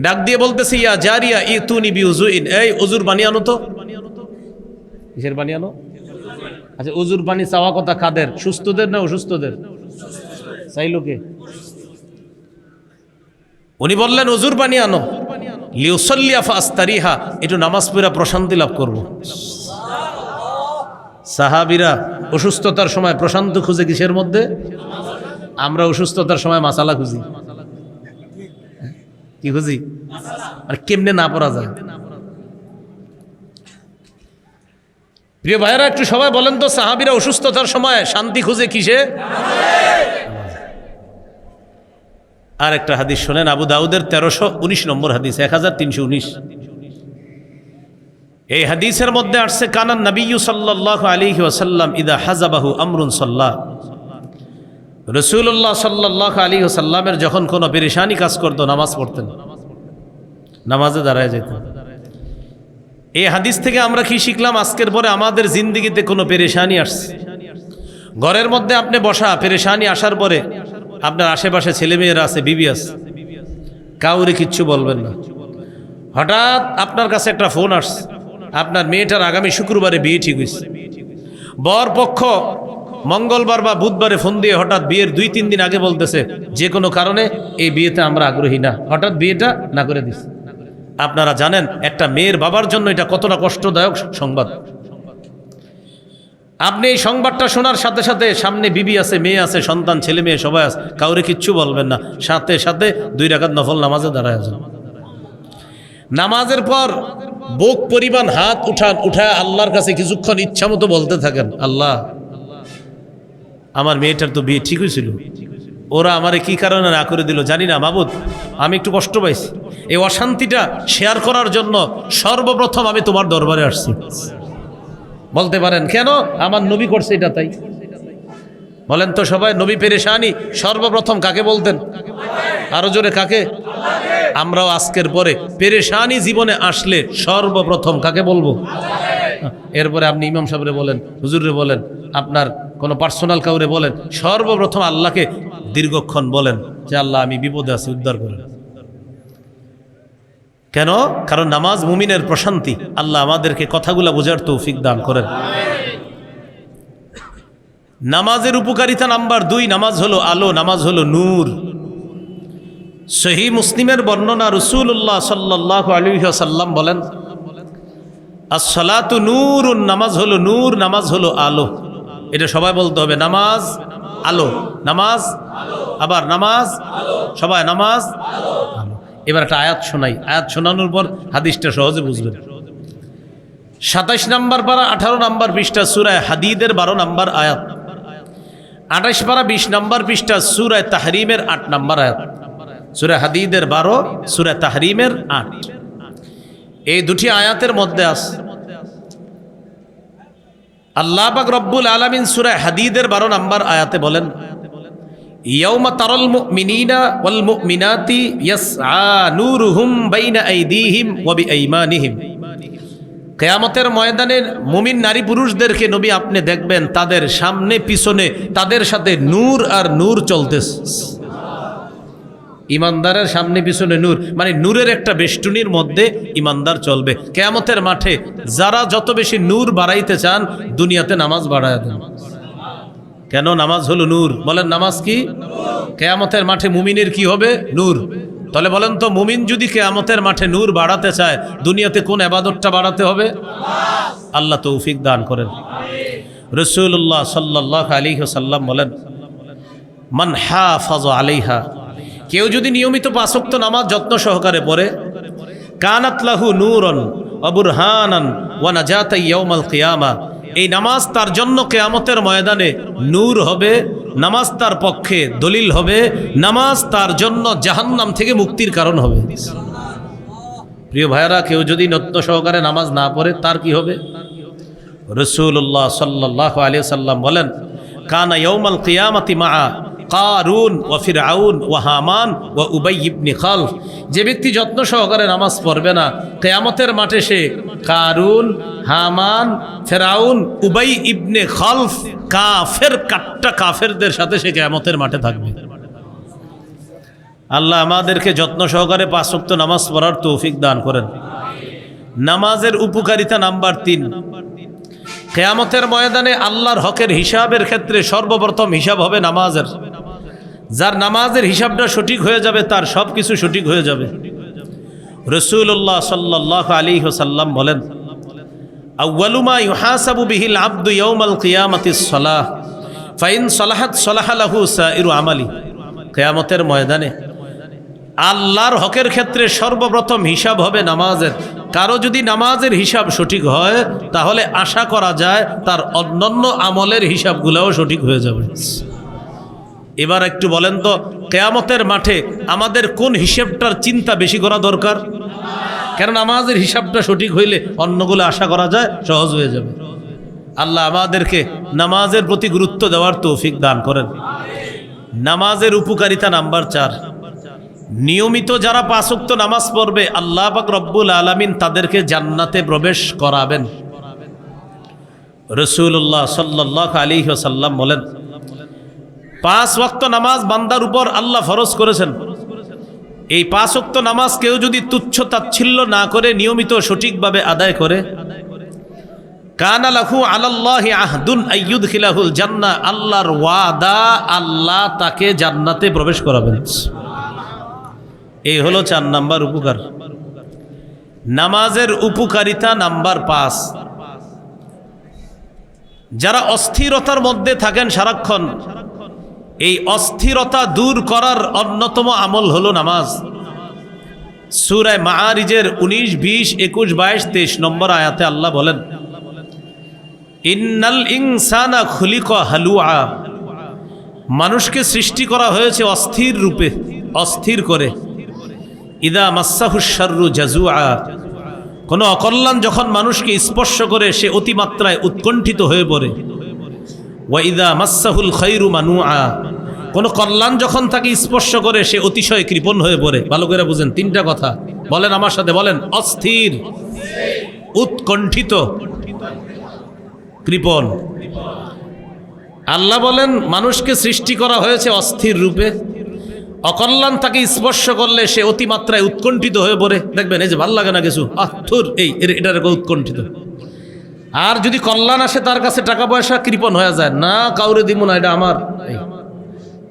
ডাক দিয়ে বলতেছে, ইয়া জারিয়া ইতুনি বিউজুইন, এই ওজুর পানি আনো তো। কিসের পানি আনো? আচ্ছা, ওজুর পানি চাওয়া কথা কাদের? সুস্থদের না অসুস্থদের? চাইলো কে? উনি বললেন ওজুর পানি আনো, লিউসাল্লিয়া ফাস্তারিহা, একটু নামাজ পড়া প্রশান্তি লাভ করব। সাহাবীরা অসুস্থতার সময় প্রশান্তি খুঁজে কিসের মধ্যে? আমরা অসুস্থতার সময় মাসালা খুঁজি। কি খুঁজি? আর কেমনে না পড়া যায়। প্রিয় ভাইয়েরা, একটু সবাই বলেন তো, সাহাবীরা অসুস্থতার সময় শান্তি খুঁজে কিসে? আর একটা হাদিস শোনেন, আবু দাউদের 1319 নম্বর হাদিস, 1319। এই হাদিসের মধ্যে আসছে, কানান নবিয়্যু সাল্লাল্লাহু আলাইহি ওয়াসাল্লাম ইদা হাযাবাহু আমরুন সাল্লাহ। রাসূলুল্লাহ সাল্লাল্লাহু আলাইহি ওয়াসাল্লামের যখন কোনো পেরেশানি কাজ করতো, নামাজ পড়তেন, নামাজে দাঁড়ায় যেতেন। এই হাদিস থেকে আমরা কি শিখলাম? আজকের পরে আমাদের জিন্দেগিতে কোনো পেরেশানি আসছে, ঘরের মধ্যে আপনি বসা, পেরেশানি আসার পরে আপনার আশেপাশে ছেলেমেয়েরা আছে, বিবি আছে, কাউরে কিচ্ছু বলবেন না। হঠাৎ আপনার কাছে একটা ফোন আসছে, আপনার মেয়েটার আগামী শুক্রবারে বিয়ে ঠিক হয়েছে। বর পক্ষ মঙ্গলবার বা বুধবারে ফোন দিয়ে হঠাৎ বিয়ের 2-3 দিন আগে বলতেছে, যে কোনো কারণে এই বিয়েতে আমরা আগ্রহী না, হঠাৎ বিয়েটা না করে দিচ্ছে। আপনারা জানেন একটা মেয়ের বাবার জন্য এটা কতটা কষ্টদায়ক সংবাদ। আপনি এই সংবাদটা শোনার সাথে সাথে সামনে বিবি আছে, মেয়ে আছে, সন্তান, ছেলে মেয়ে সবাই আছে, কাউরে কিচ্ছু বলবেন না, সাথে সাথে 2 রাকাত নফল নামাজে দাঁড়ায় আছেন। নামাজের পর বুক পরিমাণ হাত উঠায় আল্লাহর কাছে কিছুক্ষণ ইচ্ছা মতো বলতে থাকেন, আল্লাহ, আমার মেয়েটার তো বিয়ে ঠিক হয়েছিল, ওরা আমারে কি কারণে না করে দিল জানি না, মাবুদ আমি একটু কষ্ট পাইছি। এই অশান্তিটা শেয়ার করার জন্য সর্বপ্রথম আমি তোমার দরবারে আসছি। বলতে পারেন, কেন? আমার নবী করছে এটা তাই। বলেন তো সবাই, নবী পেরেশানি সর্বপ্রথম কাকে বলতেন? আরো জোরে, কাকে? আমরাও আজকের পরে পেরেশানি জীবনে আসলে সর্বপ্রথম কাকে বলবো? এরপরে আপনি ইমাম সাহেবরে বলেন, হুজুরে বলেন, আপনার কোনো পার্সোনাল কাউরে বলেন, সর্বপ্রথম আল্লাহকে দীর্ঘক্ষণ বলেন যে আল্লাহ আমি বিপদে আছি, উদ্ধার করেন। কেন? কারণ নামাজ মুমিনের প্রশান্তি। আল্লাহ আমাদেরকে কথাগুলা বোঝার তৌফিক দান করেন। নামাজের উপকারিতা নাম্বার 2, নামাজ হলো আলো, নামাজ হলো নূর। সহিহ মুসলিমের বর্ণনা, রাসূলুল্লাহ সাল্লাল্লাহু আলাইহি ওয়াসাল্লাম বলেন, আস-সালাতু নূরুন, নামাজ হলো নূর, নামাজ হলো আলো। এটা সবাই বলতে হবে, নামাজ আলো, নামাজ আবার নামাজ, সবাই নামাজ আলো। এবার একটা আয়াত শোনাই, আয়াত শোনানোর পর হাদিসটা সহজে বুঝবেন। 27 নম্বর পারা 18 নম্বর পৃষ্ঠা সূরা হাদীদের 12 নম্বর আয়াত, 28 পারা 20 নম্বর পৃষ্ঠা সূরা তাহরিমের 8 নম্বর আয়াত। সূরা হাদীদের 12, সূরা তাহরিমের 8। এই দুটি আয়াতের মধ্যে আছে আল্লাহ পাক রব্বুল আলামিন সূরা হাদীদের 12 নম্বর আয়াতে বলেন, ইয়াউমা তারাল মুমিনিনা ওয়াল মুমিনাতি ইয়াসআ নূরুহুম বাইনা আইদিহিম ওয়া বিআইমানিহিম। কিয়ামতের ময়দানে মুমিন নারী পুরুষদেরকে নবী আপনি দেখবেন তাদের সামনে পিছনে তাদের সাথে নূর আর নূর চলতেছে। ইমানদারের সামনে পিছনে নূর, মানে নূরের একটা বেষ্টনীর মধ্যে ইমানদার চলবে। কিয়ামতের মাঠে যারা যত বেশি নূর বাড়াইতে চান দুনিয়াতে নামাজ বাড়ায় দেন। কেন? নামাজ হলো নূর। বলেন নামাজ কি? কিয়ামতের মাঠে মুমিনের কি হবে? নূর। তাহলে বলেন তো, মুমিন যদি কিয়ামতের মাঠে নূর বাড়াতে চায় দুনিয়াতে কোন ইবাদতটা বাড়াতে হবে? আল্লাহ তৌফিক দান করেন। রাসূলুল্লাহ সাল্লাল্লাহু আলাইহি ওয়াসাল্লাম বলেন, মান হাফাযা আলাইহা, কেউ যদি নিয়মিত 5 ওয়াক্ত নামাজ যত্ন সহকারে পড়ে, কানাত লাহু নূরন ওয়া বুরহানান ওয়া নাজাতা ইয়াউমাল কিয়ামা, এই নামাজ তার জন্য কিয়ামতের ময়দানে নূর হবে, নামাজ তার পক্ষে দলিল হবে, নামাজ তার জন্য জাহান্নাম থেকে মুক্তির কারণ হবে। প্রিয় ভাইরা, কেউ যদি যত্ন সহকারে নামাজ না পড়ে তার কি হবে? রাসূলুল্লাহ সাল্লাল্লাহু আলাইহি ওয়াসাল্লাম বলেন, কানা ইয়াউমাল কিয়ামাতি মা'a কারুন ওয়া ফিরআউন ওয়া হামান ওয়া উবাই ইবনে খালফ, যে ব্যক্তি যত্ন সহকারে নামাজ পড়বে না কিয়ামতের মাঠে সে কারুন, হামান, ফিরআউন, উবাই ইবনে খালফ, কাফের কাট্টা কাফেরদের সাথে সে কিয়ামতের মাঠে থাকবে। আল্লাহ আমাদেরকে যত্ন সহকারে 5 ওয়াক্ত নামাজ পড়ার তৌফিক দান করেন। নামাজের উপকারিতা নাম্বার 3, কিয়ামতের ময়দানে আল্লাহর হকের হিসাবের ক্ষেত্রে সর্বপ্রথম হিসাব হবে নামাজের। যার নামাজের হিসাবটা সঠিক হয়ে যাবে তার সব কিছু সঠিক হয়ে যাবে। রাসূলুল্লাহ সাল্লাল্লাহু আলাইহি ওয়াসাল্লাম বলেন, আউয়ালু মা ইউহাসাবু বিহিল আবদু ইয়াউমাল কিয়ামাতিস সালাহ ফাইন সালাহাত সালাহা লাহু সাইরু আমালি। কিয়ামতের ময়দানে আল্লাহর হকের ক্ষেত্রে সর্বপ্রথম হিসাব হবে নামাজের। কারো যদি নামাজের হিসাব সঠিক হয় তাহলে আশা করা যায় তার অন্যান্য আমলের হিসাবগুলোও সঠিক হয়ে যাবে। এবার একটু বলেন তো, কিয়ামতের মাঠে আমাদের কোন হিসাবটার চিন্তা বেশি করা দরকার? কারণ নামাজের হিসাবটা সঠিক হইলে অন্যগুলো আশা করা যায় সহজ হয়ে যাবে। আল্লাহ আমাদেরকে নামাজের প্রতি গুরুত্ব দেওয়ার তৌফিক দান করেন। নামাজের উপকারিতা নাম্বার 4, নিয়মিত যারা 5 ওয়াক্ত নামাজ পড়বে আল্লাহ পাক রব্বুল আলামিন তাদেরকে জান্নাতে প্রবেশ করাবেন। রাসূলুল্লাহ সাল্লাল্লাহু আলাইহি ওয়াসাল্লাম বলেন, 5 ওয়াক্ত নামাজ বান্দার উপর আল্লাহ ফরজ করেছেন। এই 5 ওয়াক্ত নামাজ কেউ যদি তুচ্ছ তাচ্ছিল্য না করে নিয়মিত সঠিকভাবে আদায় করে, কানা লাহু আলাল্লাহি আহদুন আইয়ুদখিলাহুল জান্নাহ, আল্লাহর ওয়াদা, আল্লাহ তাকে জান্নাতে প্রবেশ করাবেন। এই হলো 4 নাম্বার উপকার। নামাজের উপকারিতা নাম্বার 5, যারা অস্থিরতার মধ্যে থাকেন সারাক্ষণ, এই অস্থিরতা দূর করার অন্যতম আমল হলো নামাজ। সূরা মাআরিজের 19, 20, 21, 22, 23 নম্বর আয়াতে আল্লাহ বলেন, ইন্নাল ইনসানা খুলিকা হালুআ, মানুষকে সৃষ্টি করা হয়েছে অস্থির রূপে, অস্থির করে। ইদা মাসসাহুশ শাররু জাজুআ, কোনো অকল্যাণ যখন মানুষকে স্পর্শ করে সে অতিমাত্রায় উৎকণ্ঠিত হয়ে পড়ে। ওয়া ইদা মাসসাহুল খায়রু মানুআ, কোনো কল্যাণ যখন তাকে স্পর্শ করে সে অতিশয় কৃপণ হয়ে পড়ে। ভালো করে বুঝেন 3টা কথা, বলেন আমার সাথে, বলেন অস্থির, উৎকণ্ঠিত, কৃপণ। আল্লাহ বলেন মানুষকে সৃষ্টি করা হয়েছে অস্থির রূপে, অকল্যাণ তাকে স্পর্শ করলে সে অতিমাত্রায় উৎকণ্ঠিত হয়ে পড়ে। দেখবেন এই যে ভাল লাগে না কিছু, আথুর, এটার উৎকণ্ঠিত। আর যদি কল্যাণ আসে তার কাছে টাকা পয়সা, কৃপণ হয়ে যায়, না কাউরে দিব না, এটা আমার।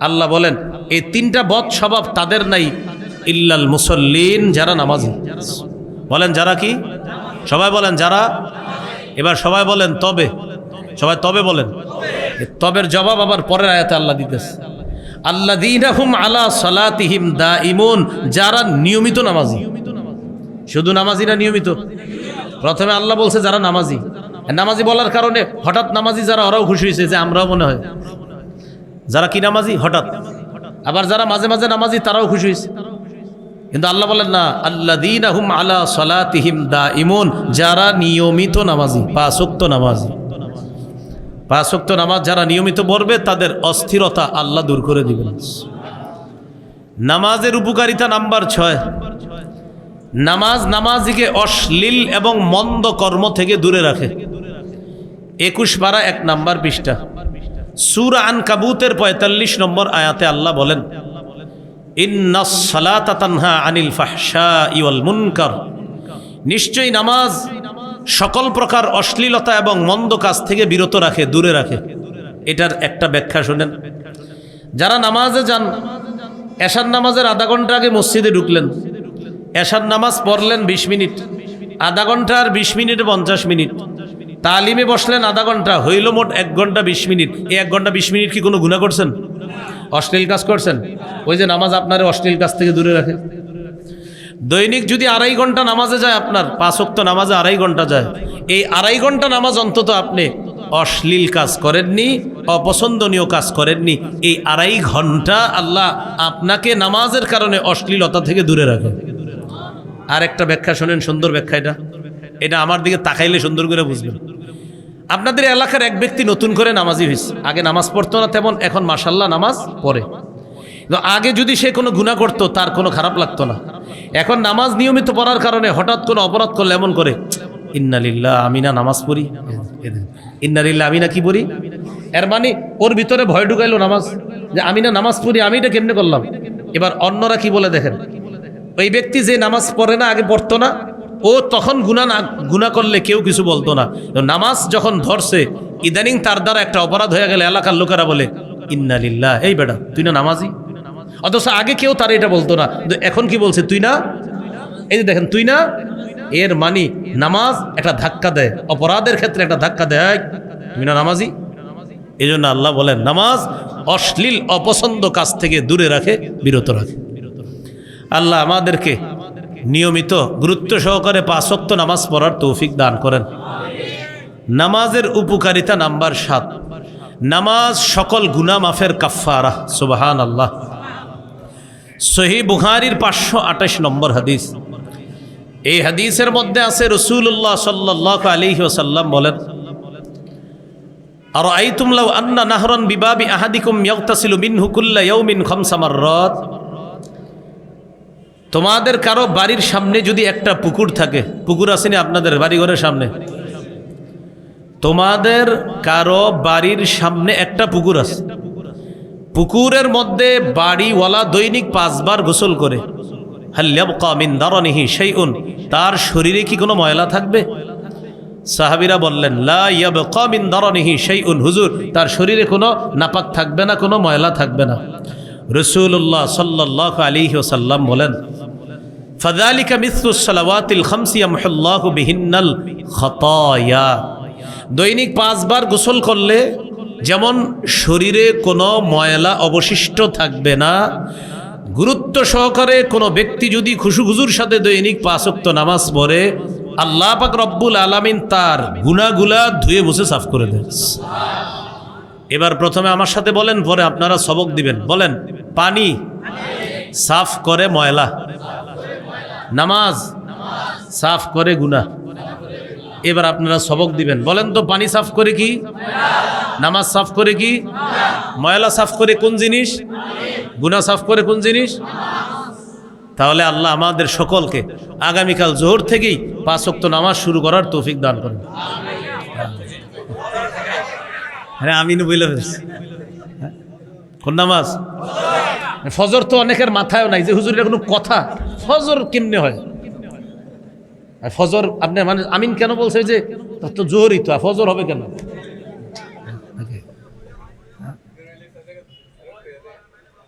আল্লাহ বলেন এই 3টা বদ স্বভাব তাদের নাই, ইল্লাল মুসল্লিন, যারা নামাজি। বলেন যারা কি? সবাই বলেন যারা। এবার সবাই বলেন তবে, সবাই তবে বলেন। তবের জবাব আবার পরের আয়াতে আল্লাহ দিতেছে, আল্লাযীনা হুম আলা সালাতিহিম দাঈমুন, যারা নিয়মিত নামাজি। শুধু নামাজি না, নিয়মিত। প্রথমে আল্লাহ বলছে যারা নামাজি। নামাজি বলার কারণে হঠাৎ নামাজি যারা, ওরাও খুশি হয়েছে যে আমরাও মনে হয় যারা কি নামাজি হঠাৎ। আবার যারা মাঝে মাঝে নামাজি তারাও খুশি হয়েছে। কিন্তু আল্লাহ বলেন না, আল্লাযীনা হুম আলা সালাতিহিম দাঈমুন, যারা নিয়মিত নামাজি, 5 ওয়াক্ত নামাজি। 5 ওয়াক্ত নামাজ যারা নিয়মিত পড়বে তাদের অস্থিরতা আল্লাহ দূর করে দিবেন। নামাজের উপকারিতা নাম্বার 6, নামাজ নামাজিকে অশ্লীল এবং মন্দ কর্ম থেকে দূরে রাখে। 21 পারা 1 নম্বর পৃষ্ঠা, সূরা আনকাবুতের 45 নম্বর আয়াতে আল্লাহ বলেন, ইন্নাস সালাতা তানহা আনিল ফাহশাই ওয়াল মুনকার, নিশ্চয়ই নামাজ সকল প্রকার অশ্লীলতা এবং মন্দ কাজ থেকে বিরত রাখে, দূরে রাখে। এটার একটা ব্যাখ্যা শুনেন। যারা নামাজে যান, এশার নামাজের আধা ঘন্টা আগে মসজিদে ঢুকলেন, এশার নামাজ পড়লেন 20 মিনিট, আধা ঘন্টা আর 20 মিনিটে 50 মিনিট, তালিমে বসলেন আধা ঘন্টা, হইল মোট 1 ঘন্টা 20 মিনিট। এই 1 ঘন্টা 20 মিনিট কি কোনো গুনাহ করছেন? অশ্লীল কাজ করছেন? ওই যে নামাজ আপনার অশ্লীল কাজ থেকে দূরে রাখে। দৈনিক যদি 2.5 ঘন্টা নামাজে যায়, আপনার 5 ওয়াক্ত নামাজে 2.5 ঘন্টা যায়, এই 2.5 ঘন্টা নামাজ অন্তত আপনি অশ্লীল কাজ করেননি, অপছন্দনীয় কাজ করেননি। এই 2.5 ঘন্টা আল্লাহ আপনাকে নামাজের কারণে অশ্লীলতা থেকে দূরে রাখে। আর একটা ব্যাখ্যা শোনেন, সুন্দর ব্যাখ্যা। এটা আমার দিকে তাকাইলে সুন্দর করে বুঝবেন। আপনাদের এলাকার এক ব্যক্তি নতুন করে নামাজি হয়েছে, আগে নামাজ পড়তো না তেমন, এখন মাশাল্লাহ নামাজ পড়ে। আগে যদি সে কোনো গুনাহ করতো তার কোনো খারাপ লাগতো না, এখন নামাজ নিয়মিত পড়ার কারণে হঠাৎ কোনো অপরাধ করলে এমন করে, ইন্নালিল্লাহ আমি না নামাজ পড়ি, ইন্নালিল্লাহ আমি না কি পড়ি। এর মানে ওর ভিতরে ভয় ঢুকাইলো নামাজ, যে আমি না নামাজ পড়ি, আমি এটা কেমনে করলাম। এবার অন্যরা কি বলে দেখেন, ওই ব্যক্তি যে নামাজ পড়ে না, আগে পড়তো না, ও তখন গুনাহ করলে কেউ কিছু বলতো না। নামাজ যখন ধরছে, ইদানিং তার দ্বারা একটা অপরাধ হয়ে গেলে এলাকার লোকেরা বলে, ইন্নালিল্লাহ এই বেটা তুই না নামাজি। অথচ আগে কেউ তার এটা বলতো না, এখন কি বলছে, তুই না। এই যে দেখেন, তুই না, এর মানে নামাজ একটা ধাক্কা দেয়, অপরাধের ক্ষেত্রে একটা ধাক্কা দেয়, তুই না নামাজি। এই জন্য আল্লাহ বলেন নামাজ অশ্লীল অপছন্দ কাজ থেকে দূরে রাখে, বিরত রাখে। আল্লাহ আমাদেরকে নিয়মিত গুরুত্ব সহকারে 5 ওয়াক্ত নামাজ পড়ার তৌফিক দান করেন। নামাজের উপকারিতা নাম্বার 7, নামাজ সকল গুনাহ মাফের কাফফারা। সুবহানাল্লাহ। সহিহ বুখারীর 528 নম্বর হাদিস। এই হাদিসের মধ্যে আছে রাসূলুল্লাহ সাল্লাল্লাহু আলাইহি ওয়াসাল্লাম বলেন, আরাআইতুম লাউ আন্না নাহরান বিবাবি আহাদিকুম ইয়াগতাসিলু মিনহু কুল্লা ইয়াউমিন 5 মাররাত, তোমাদের কারো বাড়ির সামনে যদি একটা পুকুর থাকে, পুকুর আসেনি আপনাদের বাড়িঘরের সামনে, তোমাদের কারো বাড়ির সামনে একটা পুকুর আছে, পুকুরের মধ্যে বাড়িওয়ালা দৈনিক 5 বার গোসল করে, হাল ইয়াবকা মিন দারনিহি শাইউন, তার শরীরে কি কোনো ময়লা থাকবে? সাহাবীরা বললেন, লা ইয়াবকা মিন দারনিহি শাইউন, হুজুর তার শরীরে কোনো নাপাক থাকবে না, কোনো ময়লা থাকবে না। রাসূলুল্লাহ সাল্লাল্লাহু আলাইহি ওয়াসাল্লাম বলেন, ফাযালিকা মিসলুস সালাওয়াতিল খামসি ইয়ামহুল্লাহু বিহিন্নাল খাতায়া, দৈনিক 5 বার গোসল করলে যেমন শরীরে কোনো ময়লা অবশিষ্ট থাকবে না, গুরুত্ব সহকারে কোনো ব্যক্তি যদি খুশুখুজুর সাথে দৈনিক 5 ওয়াক্ত নামাজ পড়ে, আল্লাহ পাক রব্বুল আলামিন তার গুনাহগুলা ধুয়ে মুছে সাফ করে দেন। এবার প্রথমে আমার সাথে বলেন, পরে আপনারা সবক দিবেন। বলেন, পানি সাফ করে ময়লা, নামাজ সাফ করে গুনাহ। এবার আপনারা সবক দিবেন। বলেন তো, পানি সাফ করে কি? নামাজ সাফ করে কি? ময়লা সাফ করে কোন জিনিস? গুনাহ সাফ করে কোন জিনিস? তাহলে আল্লাহ আমাদের সকলকে আগামীকাল জোহর থেকেই 5 ওয়াক্ত নামাজ শুরু করার তৌফিক দান করেন। হ্যাঁ, আমিন বলে ফেলছি। কোন নামাজ? ফজর তো অনেকের মাথায়ও নাই যে হুজুরের কোনো কথা, ফজর কেমনে হয়? ফজর আপনি মানে আমিন কেন বলছে? যে তো জোহরই তো, ফজর হবে কেন?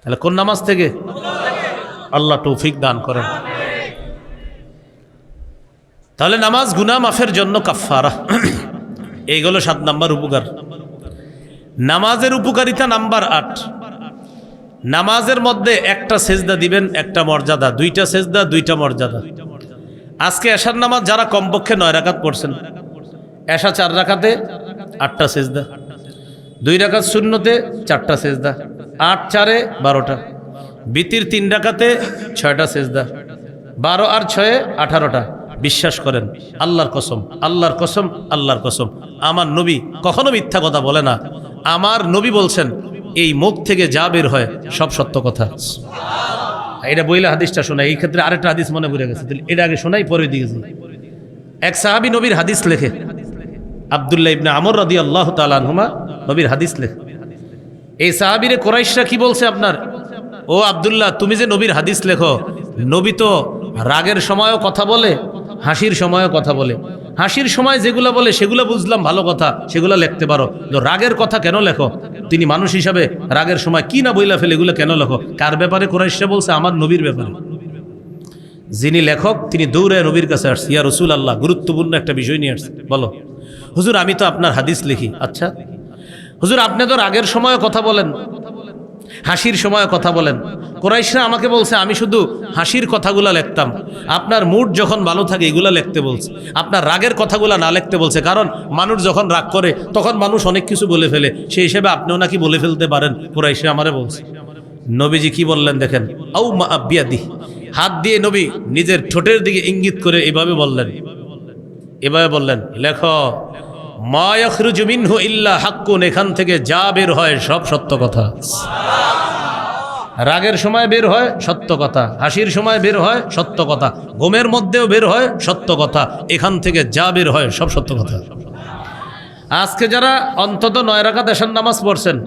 তাহলে কোন নামাজ থেকে? আল্লাহ তৌফিক দান করেন। তাহলে নামাজ গুনাহ মাফের জন্য কাফফারা। এইগুলো 7 নাম্বার উপকার। নামাজের উপকারিতা নাম্বার 8, নামাজের মধ্যে একটা সেজদা দিবেন, একটা মর্যাদা, 2টা সেজদা 2টা মর্যাদা। আজকে এশার নামাজ যারা কমপক্ষে 9 রাকাত পড়ছেন, এশা 4 রাকাতে 8টা সেজদা, 2 রাকাত সুন্নতে 4টা সেজদা, 8 4 12টা, বিতির 3 রাকাতে 6টা সেজদা, 12 আর 6 18টা। বিশ্বাস করেন, আল্লাহর কসম, আল্লাহর কসম, আল্লাহর কসম, আমার নবী কখনো মিথ্যা কথা বলে না। আমার নবী বলছেন, এই মুখ থেকে যা বের হয় সব সত্য কথা। এটা বইলে হাদিসটা শোনাই। এই ক্ষেত্রে আরেকটা হাদিস মনে পড়ে গেছে, এটা আগে শোনাই, পরে দিয়েছি। এক সাহাবী নবীর হাদিস লেখে, আব্দুল্লাহ ইবনে আমর রাদিয়াল্লাহু তাআলা আনহুমা নবীর হাদিস লেখে। এই সাহাবীরে কুরাইশরা কি বলছে আপনার? ও আব্দুল্লাহ, তুমি যে নবীর হাদিস লেখো, নবী তো রাগের সময়ও কথা বলে, হাসির সময়ও কথা বলে। হাসির সময় যেগুলো বলে সেগুলো বুঝলাম ভালো কথা, সেগুলো লিখতে পারো, তো রাগের কথা কেন লেখো? তিনি মানুষ হিসাবে রাগের সময় কি না বইলা ফেলে, এগুলো কেন লেখো? কার ব্যাপারে কুরাইশরা বলছে? আমার নবীর ব্যাপারে। যিনি লেখক তিনি দৌড়ে নবীর কাছে আসছে, ইয়া রাসূল আল্লাহ, গুরুত্বপূর্ণ একটা বিষয় নিয়ে আসছে, বলো। হুজুর, আমি তো আপনার হাদিস লিখি। আচ্ছা হুজুর, আপনি তো রাগের সময় কথা বলেন, হাসির সময় কথা বলেন। কুরাইশরা আমাকে বলছে আমি শুধু হাসির কথাগুলো লিখতাম, আপনার মুড যখন ভালো থাকে এগুলো লিখতে বলছে, আপনার রাগের কথাগুলো না লিখতে বলছে। কারণ মানুষ যখন রাগ করে তখন মানুষ অনেক কিছু বলে ফেলে, সেই হিসেবে আপনিও নাকি বলে ফেলতে পারেন, কুরাইশরা আমারে বলছে। নবীজি কি বললেন দেখেন, আউ মা আবিয়াদি, হাত দিয়ে নবী নিজের ঠোঁটের দিকে ইঙ্গিত করে এভাবে বললেন, লেখো মা ইয়াখরুজু মিনহু ইল্লা হাক্কুন, এখান থেকে যা বের হয় সব সত্য কথা। রাগের সময় বের হয় সত্য কথা, হাসির সময় বের হয় সত্য কথা, ঘুমের মধ্যেও বের হয় সত্য কথা, এখান থেকে যা বের হয় সব সত্য কথা। আজকে যারা অন্তত 9 রাকাত এশার নামাজ পড়ছেন,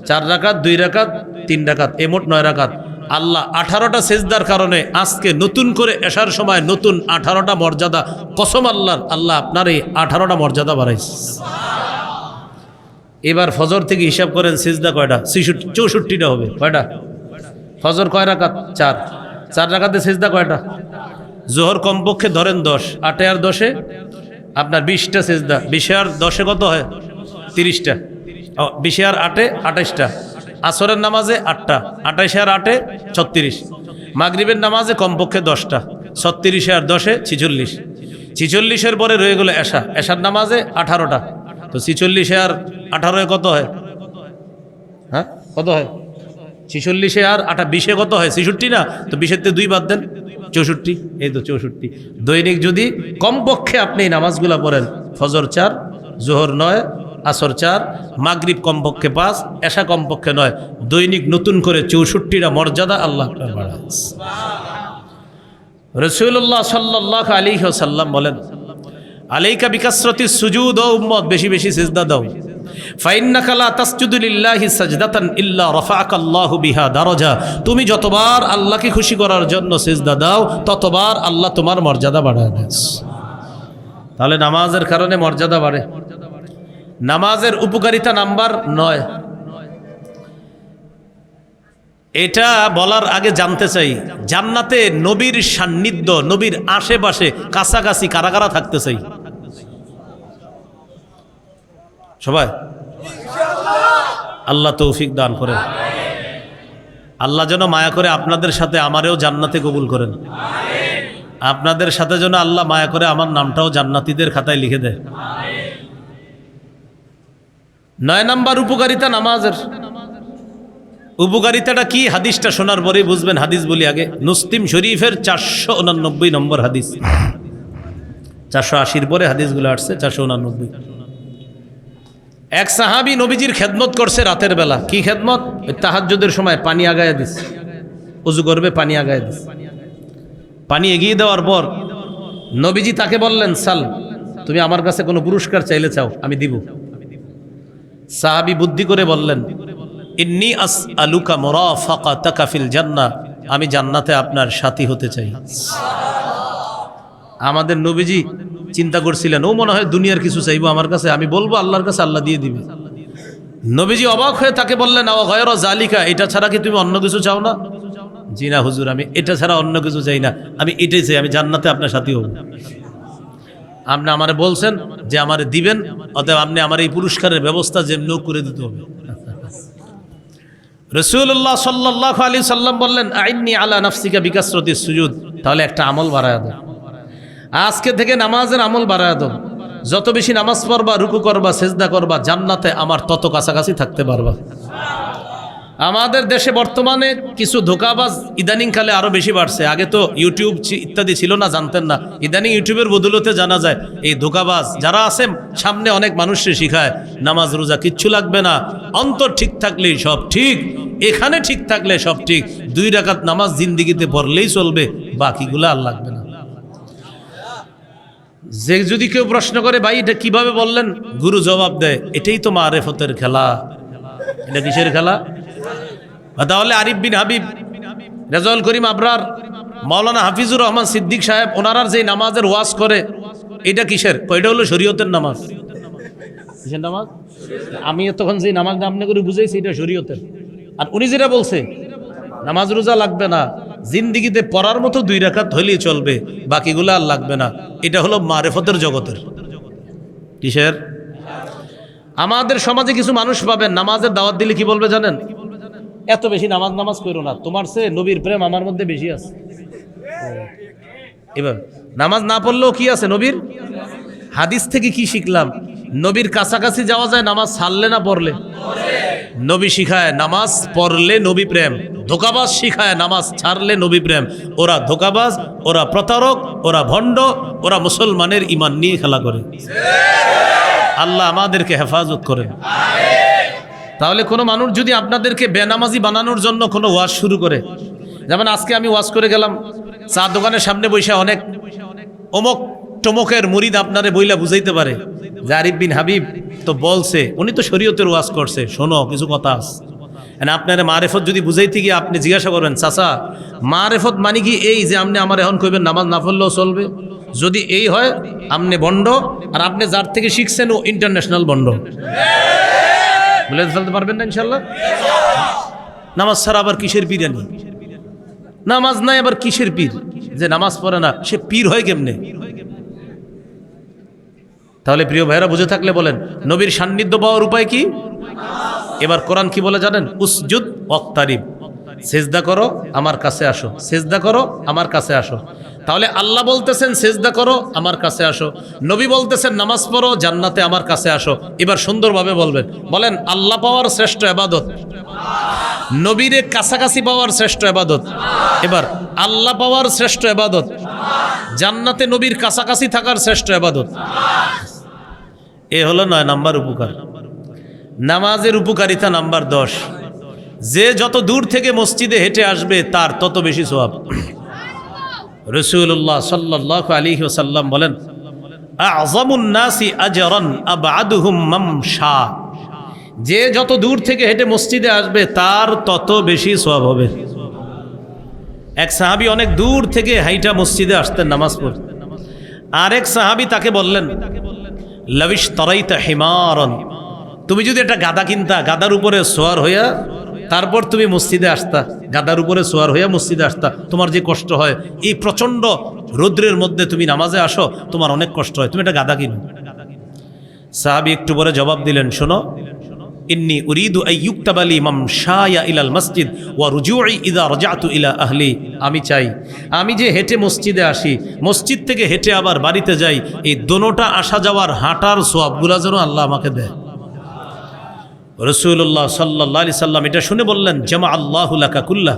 4 রাকাত 2 রাকাত 3 রাকাত, মোট 9 রাকাত, আল্লাহ 18টা সেজদার কারণে আজকে নতুন করে এশার সময় নতুন 18টা মর্যাদা, কসম আল্লাহর, আল্লাহ আপনার এই 18টা মর্যাদা বাড়াইছে। এবার ফজর থেকে হিসাব করেন সিজদা কয়টা? 64টা হবে। কয়টা? ফজর কয় রাকাত? 4 রাকাতে সিজদা কয়টা? জোহর কমপক্ষে ধরেন 10, 8 আর 10 আপনার 20টা সিজদা, 20 আর 10 কত হয়? 30টা। 20 আর 8 28টা। আসরের নামাজে 8টা, 28 আর 8 36। মাগরিবের নামাজে কমপক্ষে 10টা, 36 আর 10 46। 46-এর পরে রয়ে গেল এশা, এশার নামাজে 18টা, তো 46 আর 18 কত হয়? হ্যাঁ কত হয়? 46 আর 20 কত হয়? 66 না? তো 20-এর 2 বাদ দেন, 64। এই তো 64। দৈনিক যদি কমপক্ষে আপনি নামাজগুলা পড়েন, ফজর 4, জোহর 9, আসর 4, মাগরিব কমপক্ষে 5, এশা কমপক্ষে 9, দৈনিক নতুন করে 64টা মর্যাদা আল্লাহ বাড়াচ্ছে। রাসূলুল্লাহ সাল্লাল্লাহু আলাইহি ওয়াসাল্লাম বলেন, আলাইকা বিকাসরাতিস সুজুদ, ও উম্মত বেশি বেশি সিজদা দাও। ফাইন্নাকা লা তাসজুদু লিল্লাহি সাজদাতান ইল্লা রাফাআকাল্লাহু বিহা দারাজা, তুমি যতবার আল্লাহকে খুশি করার জন্য সিজদা দাও ততবার আল্লাহ তোমার মর্যাদা বাড়ায় দেন। তাহলে নামাজের কারণে মর্যাদা বাড়ে। নামাজের উপকারিতা নাম্বার 9। এটা বলার আগে জানতে চাই, জান্নাতে নবীর সান্নিধ্য, নবীর আশেপাশে কাছাকাছি কারা কারা থাকতে চাই? সবাই? আল্লাহ তৌফিক দান করেন। আল্লাহ যেন মায়া করে আপনাদের সাথে আমারেও জান্নাতে কবুল করেন। আপনাদের সাথে যেন আল্লাহ মায়া করে আমার নামটাও জান্নাতীদের খাতায় লিখে দেয়। 9 নাম্বার উপকারিতা নামাজের। উপকারিতাটা কি? হাদিসটা শোনার পরেই বুঝবেন। হাদিস বলি আগে, মুসলিম শরীফের 489 নম্বর হাদিস। 480-র পরে হাদিসগুলো আসছে, 489। এক সাহাবী নবীজির খেদমত করছে রাতের বেলা। কি খেদমত? তাহাজ্জুদের সময় পানি আগায় দিস, উযু করবে, পানি আগায় দিস। পানি এগিয়ে দেওয়ার পর নবীজি তাকে বললেন, সাল, তুমি আমার কাছে কোনো পুরস্কার চাইলে চাও, আমি দিব। সাহাবী বুদ্ধি করে বললেন, ইন্নী আসআলুকা মুরাফাকাতাকা ফিল জান্নাহ, আমি জান্নাতে আপনার সাথী হতে চাই। আমাদের নবীজি চিন্তা করছিলেন, ও মনে হয় দুনিয়ার কিছু চাইবো আমার কাছে, আমি বলবো আল্লাহর কাছে, আল্লাহ দিয়ে দিবে। নবীজি অবাক হয়ে তাকে বললেন, আও গায়রা জালিকা, এটা ছাড়া কি তুমি অন্য কিছু চাও না? জি না হুজুর, আমি এটা ছাড়া অন্য কিছু চাই না, আমি এটাই চাই, আমি জান্নাতে আপনার সাথী হব। আপনি আমারে বলছেন যে আমারে দিবেন, অতএব আপনি আমার এই পুরস্কারের ব্যবস্থা যেমনি করে দিতে হবে। রাসূলুল্লাহ সাল্লাল্লাহু আলাইহি সাল্লাম বললেন, আইন্নি আলা নাফসিকা বিকাসরাতিস সুজুদ, তাহলে একটা আমল বাড়ায় দাও। আজকে থেকে নামাজের আমল বাড়ায় দাও। যত বেশি নামাজ পড়বা, রুকু করবা, সেজদা করবা, জান্নাতে আমার তত কাছাকাছি থাকতে পারবা। আমাদের দেশে বর্তমানে কিছু ধোঁকাবাজ ইদানিং কালে আরো বেশি বাড়ছে। আগে তো ইউটিউব ইত্যাদি ছিল না, জানতেন না। ইদানিং ইউটিউবের বদৌলতে জানা যায় এই ধোঁকাবাজ যারা আছে, সামনে অনেক মানুষকে শিখায় নামাজ রোজা কিচ্ছু লাগবে না, অন্তর ঠিক থাকলেই সব ঠিক, এখানে ঠিক থাকলে সব ঠিক, 2 রাকাত নামাজ জিন্দিগিতে পড়লেই চলবে, বাকিগুলো আর লাগবে না। যে যদি কেউ প্রশ্ন করে, ভাই এটা কিভাবে বললেন, গুরু জবাব দেয়, এটাই তো মারেফতের খেলা। এটা কিসের খেলা? তাহলে আরিফ বিন হাবিব রেজাউল করিম আবরার, মাওলানা হাফিজুর রহমান সিদ্দিক সাহেব, ওনারার যে নামাজের ওয়াজ করে এটা কিসের? এটা হলো শরীয়তের নামাজ। কিসের নামাজ? আমি তখন যে নামাজটা আপনি করে বুঝাইছি এটা শরীয়তের। আর উনি যেটা বলছে নামাজ রোজা লাগবে না, জিন্দিগিতে পড়ার মতো 2 রাকাত হইলেই চলবে, বাকিগুলো আর লাগবে না, এটা হলো মারেফতের জগতের। কিসের? আমাদের সমাজে কিছু মানুষ পাবেন নামাজের দাওয়াত দিলে কি বলবে জানেন? এত বেশি নামাজ করো না, তোমার চেয়ে নবীর প্রেম আমার মধ্যে বেশি আছে। এবার নামাজ না পড়লেও কি আছে? নবীর হাদিস থেকে কি শিখলাম? নবীর কাছাকাছি যাওয়া যায় নামাজ ছাড়লে না পড়লে। নবী শিখায় নামাজ পড়লে নবী প্রেম, ধোকাবাজ শিখায় নামাজ ছাড়লে নবী প্রেম। ওরা ধোকাবাজ, ওরা প্রতারক, ওরা ভণ্ড, ওরা মুসলমানের ঈমান নিয়ে খেলা করে। আল্লাহ আমাদেরকে হেফাজত করেন। তাহলে কোনো মানুষ যদি আপনাদেরকে বেনামাজি বানানোর জন্য কোনো ওয়াজ শুরু করে, যেমন আজকে আমি ওয়াজ করে গেলাম, চা দোকানের সামনে বসে অনেক অমুক টমকের মুরিদ আপনারে বইলা বুঝাইতে পারে যে আরিফ বিন হাবিব তো বলছে, উনি তো শরীয়তের ওয়াজ করছে, শোনো কিছু কথা আছে। আপনার মারেফত যদি বুঝাইতে গিয়ে আপনি জিজ্ঞাসা করবেন, চাচা মারেফত মানে কি এই যে আপনি আমার এখন কইবেন নামাজ না পড়লেও চলবে? যদি এই হয় আপনি বন্ড, আর আপনি যার থেকে শিখছেন ও ইন্টারন্যাশনাল বন্ড। বলে ফেলতে পারবেন না ইনশাল্লাহ? নামাজ ছাড়া আবার কিসের বিরিয়ানি? নামাজ নাই আবার কিসের পীর? যে নামাজ পড়ে না সে পীর হয় কেমনে? তাহলে প্রিয় ভাইরা বুঝে থাকলে বলেন, নবীর সান্নিধ্য পাওয়ার উপায় কি? এবার কোরআন কি বলে জানেন? উসজুদ ওয়াক্তারিব, সেজদা করো আমার কাছে আসো, সেজদা করো আমার কাছে আসো। তাহলে আল্লাহ বলতেছেন সেজদা করো আমার কাছে আসো, নবী বলতেছেন নামাজ পড়ো জান্নাতে আমার কাছে আসো। এবার সুন্দরভাবে বলবেন, বলেন আল্লাহ পাওয়ার শ্রেষ্ঠ ইবাদত, নবীরে কাছাকাছি পাওয়ার শ্রেষ্ঠ ইবাদত। এবার আল্লাহ পাওয়ার শ্রেষ্ঠ ইবাদত, জান্নাতে নবীর কাছাকাছি থাকার শ্রেষ্ঠ ইবাদত। এ হলো 9 নাম্বার উপকার। নামাজের উপকারিতা নাম্বার 10, যে যত দূর থেকে মসজিদে হেঁটে আসবে তার তত বেশি সওয়াব। রাসূলুল্লাহ সাল্লাল্লাহু আলাইহি ওয়াসাল্লাম বলেন, আযমুন নাসি আজরান আবআদুহুম মামশা, যে যত দূর থেকে হেঁটে মসজিদে আসবে তার তত বেশি সওয়াব হবে। এক সাহাবী অনেক দূর থেকে হাইটা মসজিদে আসতেন নামাজ পড়তে। আরেক সাহাবী তাকে বললেন, লাবিশ তারাইতা হিমারান, তুমি যদি একটা গাদা কিনতা, গাদার উপরে সোয়ার হইয়া তারপর তুমি মসজিদে আসতা, গাদার উপরে সোয়ার হইয়া মসজিদে আসতা, তোমার যে কষ্ট হয়, এই প্রচন্ড রৌদ্রের মধ্যে তুমি নামাজে আসো, তোমার অনেক কষ্ট হয়, তুমি একটা গাদা কিনো। সাহাবী একটু পরে জবাব দিলেন, শোনো, ইন্নী উরিদু আইয়ুকতাবা লি মামশায়া ইলাল মসজিদ ওয়া রুজুই ইযা রাজাতু ইলা আহলি, আমি চাই আমি যে হেঁটে মসজিদে আসি, মসজিদ থেকে হেঁটে আবার বাড়িতে যাই, এই দোনোটা আসা যাওয়ার হাঁটার সওয়াবগুলো যেন আল্লাহ আমাকে দেয়। রাসূলুল্লাহ সাল্লাল্লাহু আলাইহি সাল্লাম এটা শুনে বললেন, জামা আল্লাহু লাকা কুল্লাহ,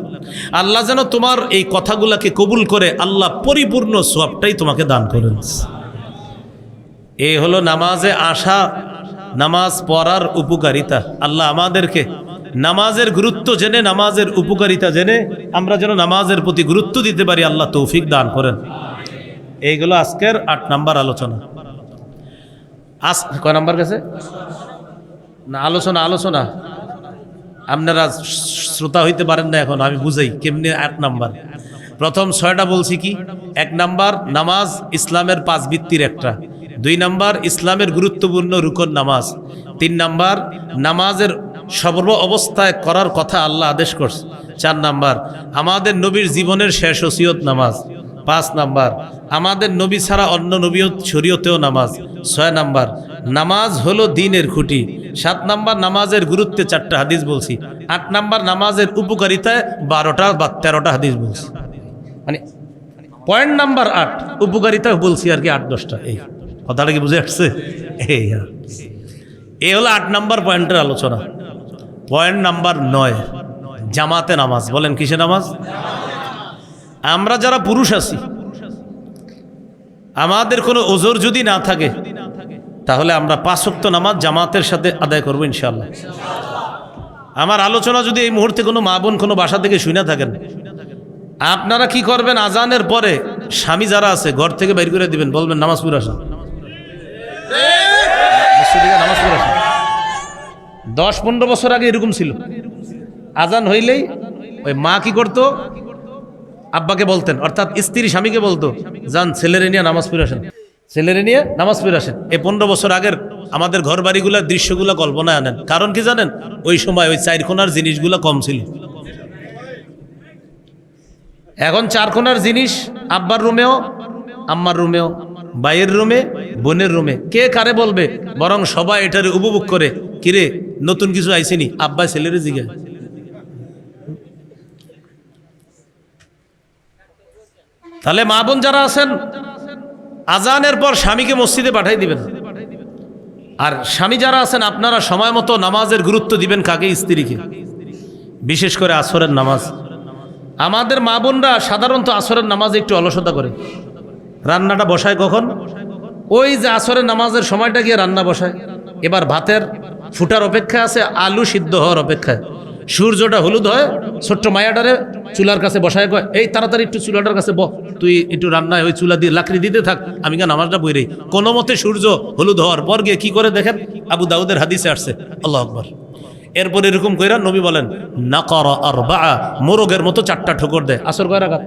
আল্লাহ যেন তোমার এই কথাগুলোকে কবুল করে আল্লাহ পরিপূর্ণ সওয়াবটাই তোমাকে দান করেন। এই হলো নামাজে আসা, নামাজ পড়ার উপকারিতা। আল্লাহ আমাদেরকে নামাজের গুরুত্ব জেনে, নামাজের উপকারিতা জেনে আমরা যেন নামাজের প্রতি গুরুত্ব দিতে পারি, আল্লাহ তৌফিক দান করেন। এইগুলো আজকের 8 নাম্বার আলোচনা। কয় নাম্বার গেছে না? আলোচনা আপনারা শ্রোতা হইতে পারেন না এখন, আমি বুঝাই কেমনি 8 নাম্বার। প্রথম 6টা বলছি কি? 1 নাম্বার নামাজ ইসলামের 5 ভিত্তির একটা, 2 নাম্বার ইসলামের গুরুত্বপূর্ণ রুকন নামাজ, 3 নাম্বার নামাজের সর্ব অবস্থায় করার কথা আল্লাহ আদেশ করছে, 4 নাম্বার আমাদের নবীর জীবনের শেষ ওসিয়ত নামাজ, 5 নাম্বার আমাদের নবী ছাড়া অন্য নবী শরীয়তেও নামাজ, 6 নাম্বার নামাজ হলো দ্বীনের খুঁটি, 7 নাম্বার নামাজের গুরুত্বে 4টা হাদিস বলছি, 8 নাম্বার নামাজের উপকারিতায় 12টা বা 13টা হাদিস বলছি। মানে পয়েন্ট নাম্বার 8 উপকারিতা বলছি আর কি 8-10টা। এই কথাটা কি বুঝে আসছে? এই হলো 8 নাম্বার পয়েন্টের আলোচনা। পয়েন্ট নাম্বার 9, জামাতে নামাজ। বলেন কিসে নামাজ? আমরা যারা পুরুষ আছি, আমাদের কোনো ওজর যদি না থাকে তাহলে আমরা 5 ওয়াক্ত নামাজ জামাতের সাথে আদায় করবো ইনশাআল্লাহ। আমার আলোচনা যদি এই মুহূর্তে কোনো মা বোন কোনো বাসা থেকে শুনে থাকেন, আপনারা কি করবেন? আজানের পরে স্বামী যারা আছে ঘর থেকে বের করে দিবেন, বলবেন নামাজ পড়ে আসেন, নামাজ পড়ে আসেন। 10-15 বছর আগে এরকম ছিল, আজান হইলেই ওই মা কি করতো, আব্বাকে বলতেন, অর্থাৎ স্ত্রী স্বামীকে বলতো, যান ছেলেরে নিয়ে নামাজ পড়ে আসেন, ছেলেরে নিয়ে নামাজ পড়ে আসেন। এই 15 বছর আগের আমাদের ঘর বাড়িগুলোর দৃশ্যগুলো কল্পনায় আনেন। কারণ কি জানেন? ওই সময় ওই 4 কোণার জিনিসগুলো কম ছিল। এখন 4 কোণার জিনিস আব্বার রুমেও, আম্মার রুমেও, ভাইয়ের রুমে, বোনের রুমে। কে কারে বলবে? বরং সবাই এটার উপভোগ করে, কিরে নতুন কিছু আইসেনি, আব্বা ছেলেরে জিজ্ঞাসা। তাহলে মা বোন যারা আছেন, আজানের পর স্বামীকে মসজিদে পাঠাই দিবেন। আর স্বামী যারা আছেন, আপনারা সময় মতো নামাজের গুরুত্ব দিবেন। কাকে? স্ত্রীকে। বিশেষ করে আসরের নামাজ। আমাদের মা বোনরা সাধারণত আসরের নামাজে একটু অলসতা করে। রান্নাটা বসায় কখন? ওই যে আসরের নামাজের সময়টা গিয়ে রান্না বসায়। এবার ভাতের ফুটার অপেক্ষা আছে, আলু সিদ্ধ হওয়ার অপেক্ষায়। সূর্যটা হলুদ হয়, ছোট্ট মায়াডারে চুলার কাছে বসায় কয়, এই তাড়াতাড়ি একটু চুলাটার কাছে তুই একটু রান্নায় ওই চুলা দিয়ে লাকড়ি দিতে থাক, আমি গা নামাজটা বইরেই। কোনো মতে সূর্য হলুদ হওয়ার পর গিয়ে কি করে দেখেন? আবু দাউদের হাদিসে আসছে, আল্লাহু আকবার। এরপর এরকম কইরা নবী বলেন, নাকারা আরবাআ, মোরগের মতো 4টা ঠোকর দেয়। আসর কয় রাকাত?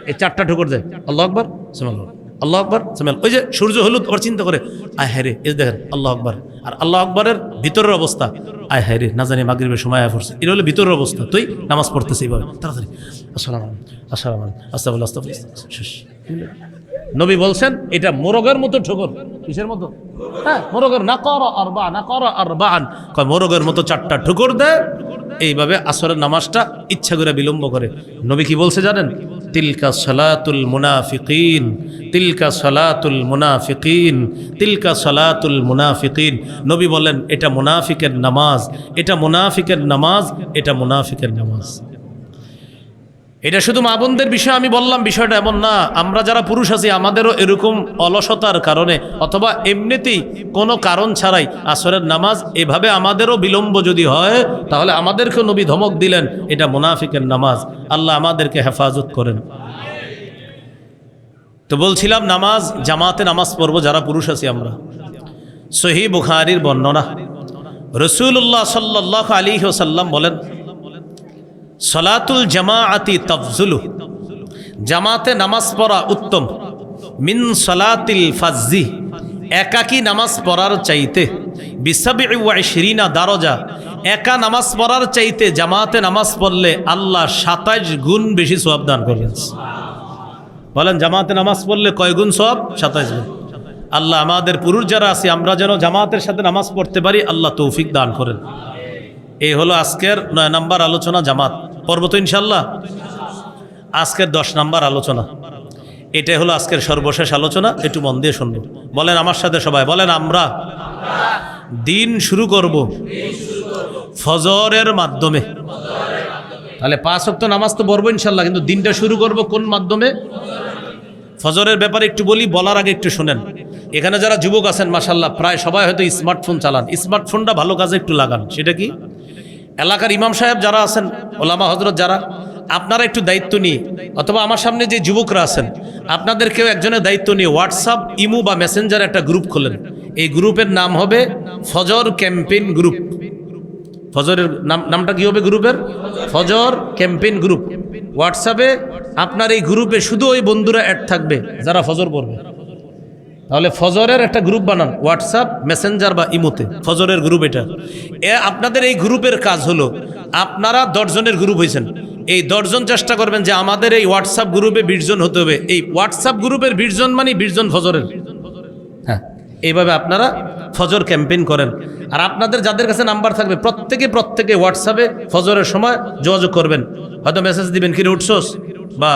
এই 4টা ঠোকর দেয়। আল্লাহু আকবার, সুবহানাল্লাহ, আল্লাহু আকবার, সুবহানাল্লাহ। ওই যে সূর্য হলুদ, ওর চিন্তা করে, আয় হ্যাঁ রে, এই দেখেন আল্লাহু আকবার। আর আল্লাহু আকবরের ভিতরের অবস্থা, আয় হ্যাঁ রে, না জানি মাগরিবের সময় আয় পড়ছে। এটা হলো ভিতরের অবস্থা। তুই নামাজ পড়তেছে এইভাবে তাড়াতাড়ি, আসসালামু আলাইকুম, আসসালামু আলাইকুম, আস্তাগফিরুল্লাহ, আস্তাগফিরুল্লাহ, শেষ। নবী বলছেন এটা মোরগের মতো ঠোকর। কিসের মতো? হ্যাঁ, মোরগের। নাকারা আরবা, নাকারা আরবাআন, কয় মোরগের মতো 4টা ঠোকর দেয়। এইভাবে আসরের নামাজটা ইচ্ছা করে বিলম্ব করে। নবী কি বলছে জানেন? তিলকা সালাতুল মুনাফিকিন, তিলকা সালাতুল মুনাফিকিন, তিলকা সালাতুল মুনাফিকিন। নবী বলেন এটা মুনাফিকের নামাজ, এটা মুনাফিকের নামাজ, এটা মুনাফিকের নামাজ। এটা শুধু মা বোনদের বিষয় আমি বললাম, বিষয়টা এমন না। আমরা যারা পুরুষ আছি আমাদেরও এরকম অলসতার কারণে অথবা এমনিতেই কোনো কারণ ছাড়াই আসরের নামাজ এভাবে আমাদেরও বিলম্ব যদি হয়, তাহলে আমাদেরকেও নবী ধমক দিলেন এটা মুনাফিকের নামাজ। আল্লাহ আমাদেরকে হেফাজত করেন। তো বলছিলাম নামাজ, জামাতে নামাজ পড়বো যারা পুরুষ আছি আমরা। সহিহ বুখারীর বর্ণনা, রাসূলুল্লাহ সাল্লাল্লাহু আলাইহি ওয়াসাল্লাম বলেন, সলাতুল জামাআতি তাফজুলু, জামাতে নামাজ পড়া উত্তম, মিন সলাতিল ফাজ্জি, একাকী নামাজ পড়ার চাইতে, বি27 দারজা, একা নামাজ পড়ার চাইতে জামাতে নামাজ পড়লে আল্লাহ 27 গুণ বেশি সওয়াব দান করবেন। বলেন জামাতে নামাজ পড়লে কয় গুণ সওয়াব? 27 গুণ। আল্লাহ আমাদের পুরুষ যারা আছি আমরা যেন জামাতের সাথে নামাজ পড়তে পারি, আল্লাহ তৌফিক দান করেন। এই হলো আজকের 9 নম্বর আলোচনা। জামাত পর্ব তো ইনশাল্লাহ। আজকের 10 নম্বর আলোচনা, এটাই হলো আজকের সর্বশেষ আলোচনা। একটু মন দিয়ে শুনবো। বলেন আমার সাথে সবাই, বলেন আমরা দিন শুরু করব ফজরের মাধ্যমে। তাহলে 5 ওয়াক্ত নামাজ তো পড়বো ইনশাল্লাহ, কিন্তু দিনটা শুরু করব কোন মাধ্যমে? ফজরের ব্যাপারে একটু বলি, বলার আগে একটু শুনেন। এখানে যারা যুবক আছেন মাশাল্লাহ প্রায় সবাই হয়তো স্মার্টফোন চালান। স্মার্টফোনটা ভালো কাজে একটু লাগান। সেটা কি? এলাকার ইমাম সাহেব যারা আছেন, ওলামা হযরত যারা, আপনারা একটু দায়িত্ব নিয়ে, অথবা আমার সামনে যে যুবকরা আছেন আপনাদের কেউ একজনের দায়িত্ব নিয়ে হোয়াটসঅ্যাপ, ইমো বা মেসেঞ্জারে একটা গ্রুপ খোলেন। এই গ্রুপের নাম হবে ফজর ক্যাম্পেইন গ্রুপ। ফজরের নামটা কি হবে গ্রুপের? ফজর ক্যাম্পেইন গ্রুপ। হোয়াটসঅ্যাপে আপনার এই গ্রুপে শুধু ওই বন্ধুরা অ্যাড থাকবে যারা ফজর পড়বে। তাহলে ফজরের একটা গ্রুপ বানান হোয়াটসঅ্যাপ, মেসেঞ্জার বা ইমোতে, ফজরের গ্রুপ এটা। আপনাদের এই গ্রুপের কাজ হলো, আপনারা 10 জনের গ্রুপ হয়েছেন, এই 10 জন চেষ্টা করবেন যে আমাদের এই হোয়াটসঅ্যাপ গ্রুপে 20 জন হতে হবে। এই হোয়াটসঅ্যাপ গ্রুপের 20 জন মানে 20 জন ফজরের। হ্যাঁ, এইভাবে আপনারা ফজর ক্যাম্পেইন করেন। আর আপনাদের যাদের কাছে নাম্বার থাকবে প্রত্যেকে হোয়াটসঅ্যাপে ফজরের সময় যোগাযোগ করবেন। হয়তো মেসেজ দিবেন, কিরে উঠছোস, বা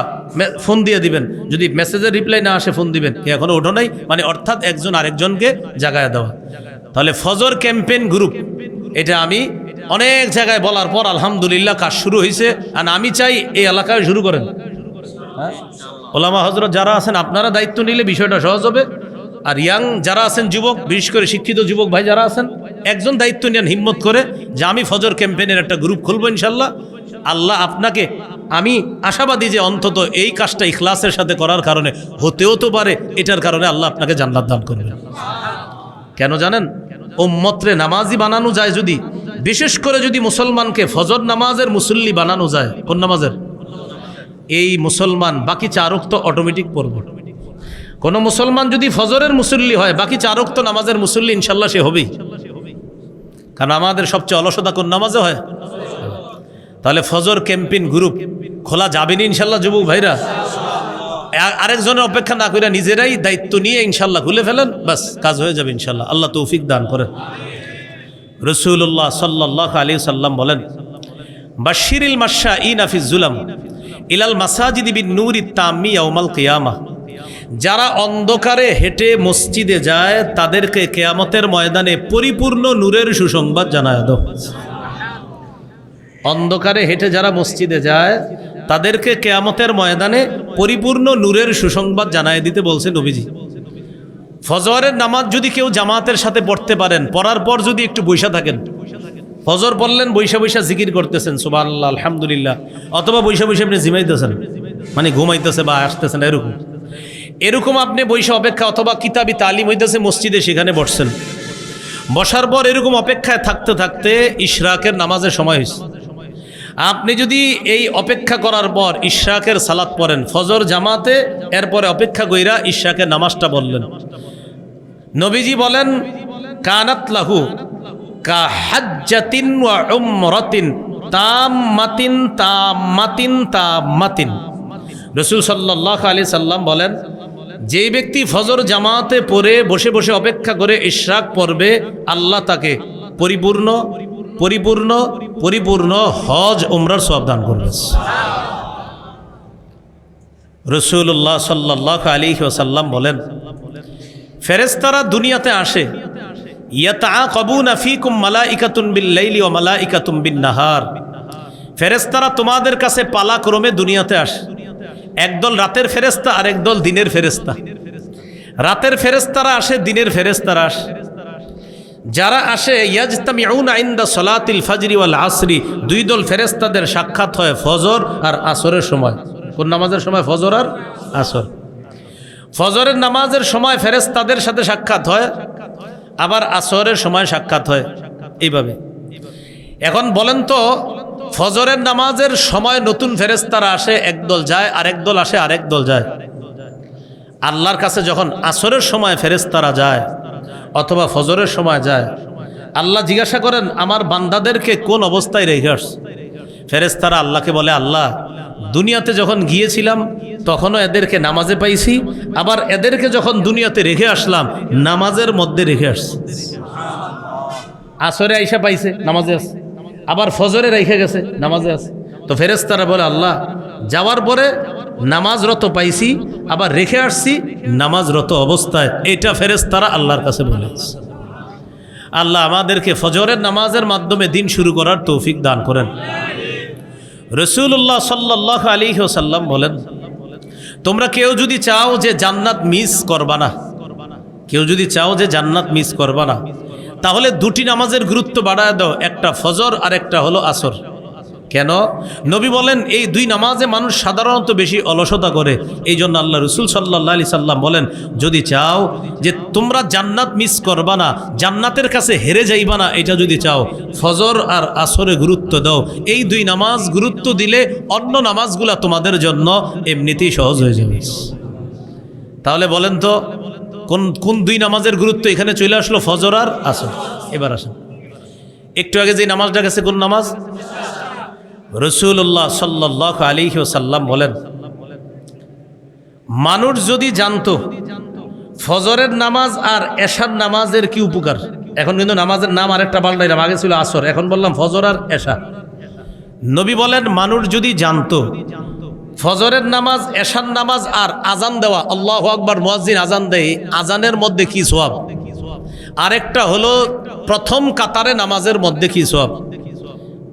ফোন দিয়ে দিবেন। যদি মেসেজের রিপ্লাই না আসে ফোন দিবেন, কি এখনো ওঠো নাই, মানে অর্থাৎ একজন আরেকজনকে জাগায় দেওয়া। তাহলে ফজর ক্যাম্পেইন গ্রুপ এটা আমি অনেক জায়গায় বলার পর আলহামদুলিল্লাহ কাজ শুরু হয়েছে। আর আমি চাই এই এলাকায় শুরু করেন। হ্যাঁ, ওলামা হযরত যারা আছেন আপনারা দায়িত্ব নিলে বিষয়টা সহজ হবে। আর ইয়াং যারা আছেন যুবক, বিশেষ করে শিক্ষিত যুবক ভাই যারা আছেন, একজন দায়িত্ব নেন হিম্মত করে যে আমি ফজর ক্যাম্পেইনের একটা গ্রুপ খুলবো ইনশাল্লাহ। আল্লাহ আপনাকে, আমি আশাবাদী যে অন্তত এই কাজটা ইখলাসের সাথে করার কারণে হতেও তো পারে, এটার কারণে আল্লাহ আপনাকে জান্নাত দান করবেন। কেন জানেন? উম্মতরে নামাজি বানানো যায় যদি, বিশেষ করে যদি মুসলমানকে ফজর নামাজের মুসল্লি বানানো যায়। কোন নামাজের? এই মুসলমান বাকি 4 ওয়াক্ত অটোমেটিক পড়বে। কোনো মুসলমান যদি ফজরের মুসল্লি হয় বাকি 4 ওয়াক্ত নামাজের মুসল্লি ইনশাল্লাহ সে হবেই। কারণ আমাদের সবচেয়ে অলসতা কোন নামাজে হয়। তাহলে ফজর ক্যাম্পেইন গ্রুপ খোলা যাবে না ইনশাল্লাহ যুবক ভাইরা। আরেকজনের অপেক্ষা না করে নিজেরাই দায়িত্ব নিয়ে ইনশাল্লাহ খুলে ফেলেন, বাস কাজ হয়ে যাবে ইনশাল্লাহ। আল্লাহ তৌফিক দান করেন। রাসূলুল্লাহ সাল্লাল্লাহু আলাইহি সাল্লাম বলেন, বাশশিরিল মাশাঈনা ফিজ যুলাম ইলাল মাসাজিদি বিন নূরিত তাম্মি ইয়াউমাল কিয়ামাহ। যারা অন্ধকারে হেঁটে মসজিদে যায় তাদেরকে কিয়ামতের ময়দানে পরিপূর্ণ নূরের সুসংবাদ জানায় দাও। অন্ধকারে হেঁটে যারা মসজিদে যায় তাদেরকে কিয়ামতের ময়দানে পরিপূর্ণ নূরের সুসংবাদ জানায় দিতে বলছে নবীজি। ফজরের নামাজ যদি কেউ জামাতের সাথে পড়তে পারেন, পড়ার পর যদি একটু বৈশা থাকেন, ফজর পড়লেন বৈশা বৈশা জিকির করতেছেন সুবহানাল্লাহ আলহামদুলিল্লাহ, অথবা বৈশা বৈশা আপনি জিমাইতেছেন মানে ঘুমাইতেছে বা আসতেছেন, এরকম আপনি বৈশা অপেক্ষা, অথবা কিতাবি তালিম হইতেছে মসজিদে, সেখানে বসছেন, বসার পর এরকম অপেক্ষায় থাকতে থাকতে ইশরাকের নামাজের সময় হয়েছে। আপনি যদি এই অপেক্ষা করার পর ইশরাকের সালাত পড়েন ফজর জামাতে, এরপরে অপেক্ষা কইরা ইশরাকের নামাজটা বললেন, নবীজি বলেন কানাত লাহু কা হাজ্জাতিন ওয়া উমরাতিন তাম্মাতিন তাম্মাতিন তাম্মাতিন। রাসূল সাল্লাল্লাহু আলাইহি সাল্লাম বলেন, যে ব্যক্তি ফজর জামাতে পড়ে বসে বসে অপেক্ষা করে ইশরাক পড়বে, আল্লাহ তাকে পরিপূর্ণ পরিপূর্ণ পরিপূর্ণ হজ উমরার সওয়াব দান করবে। রাসূলুল্লাহ সাল্লাল্লাহু আলাইহি ওয়াসাল্লাম বলেন, ফেরেশতারা দুনিয়াতে আসে, ইয়াতাআকাবুনা ফীকুম মালাইকাতুন বিল লাইলি ওয়া মালাইকাতুম বিন নাহার। ফেরেশতারা তোমাদের কাছে পালাক্রমে দুনিয়াতে আসে, একদল রাতের ফেরেশতা আর একদল দিনের ফেরেশতা। রাতের ফেরেশতারা আসে, দিনের ফেরেশতারা আসে। যারা আসে ইয়াজতামিউনা ইনদা সালাতিল ফাজরি ওয়াল আসরি, দুই দল ফেরেশতাদের সাক্ষাৎ হয় ফজর আর আসরের সময়। কোন নামাজের সময়? ফজর আর আসর। ফজরের নামাজের সময় ফেরেশতাদের সাথে সাক্ষাৎ হয়, আবার আসরের সময় সাক্ষাৎ হয়, এইভাবে। এখন বলেন তো, ফজরের নামাজের সময় নতুন ফেরেশতারা আসে, একদল যায়, আরেক দল আসে, আরেক দল যায়। আল্লাহর কাছে যখন আসরের সময় ফেরেশতারা যায় অথবা ফজরের সময় যায়, আল্লাহ জিজ্ঞাসা করেন আমার বান্দাদেরকে কোন অবস্থায় রেখে আসছে? ফেরেশতারা আল্লাহকে বলে, আল্লাহ দুনিয়াতে যখন গিয়েছিলাম তখনও এদেরকে নামাজে পাইছি, আবার এদেরকে যখন দুনিয়াতে রেখে আসলাম নামাজের মধ্যে রেখে আসছি। আসরে আইসা পাইছে, নামাজে আছে, আবার ফজরে রেখে গেছে, নামাজে আছে। তো ফেরেশতারা বলে, আল্লাহ যাওয়ার পরে নামাজরত পাইছি, আবার রেখে আসছি নামাজরত অবস্থায়। এটা ফেরেশতারা আল্লাহর কাছে বলে। আল্লাহ আমাদেরকে ফজরের নামাজের মাধ্যমে দিন শুরু করার তৌফিক দান করেন। রাসূলুল্লাহ সাল্লাল্লাহু আলাইহি ওয়াসাল্লাম বলেন, তোমরা কেউ যদি চাও যে জান্নাত মিস করবা না, কেউ যদি চাও যে জান্নাত মিস করবা না, তাহলে দুটি নামাজের গুরুত্ব বাড়ায় দাও, একটা ফজর আর একটা হলো আসর। কেন? নবী বলেন এই দুই নামাজে মানুষ সাধারণত বেশি অলসতা করে, এই জন্য আল্লাহ রসুল সাল্লাল্লাহু আলাইহি সাল্লাম বলেন, যদি চাও যে তোমরা জান্নাত মিস করবা না, জান্নাতের কাছে হেরে যাইবা না, এটা যদি চাও ফজর আর আসরে গুরুত্ব দাও। এই দুই নামাজ গুরুত্ব দিলে অন্য নামাজগুলা তোমাদের জন্য এমনিতেই সহজ হয়ে যাবে। তাহলে বলেন তো কোন কোন দুই নামাজের গুরুত্ব এখানে চলে আসলো? ফজর আর আসর। এবার আসেন, একটু আগে যে নামাজটা গেছে কোন নামাজ? রাসূলুল্লাহ সাল্লাল্লাহু আলাইহি ওয়াসাল্লাম বলেন, মানুষ যদি জানতো ফজরের নামাজ আর এশার নামাজের কি উপকার। এখন কিন্তু নামাজের নাম আরেকটা পাল্টাইলাম, আগে ছিল আসর, এখন বললাম ফজর আর এশা। নবী বলেন মানুষ যদি জানতো ফজরের নামাজ, এশার নামাজ আর আজান দেওয়া, আল্লাহু আকবার মুয়াজ্জিন আজান দেয়, আজানের মধ্যে কি সওয়াব, আরেকটা হলো প্রথম কাতারে নামাজের মধ্যে কি সওয়াব।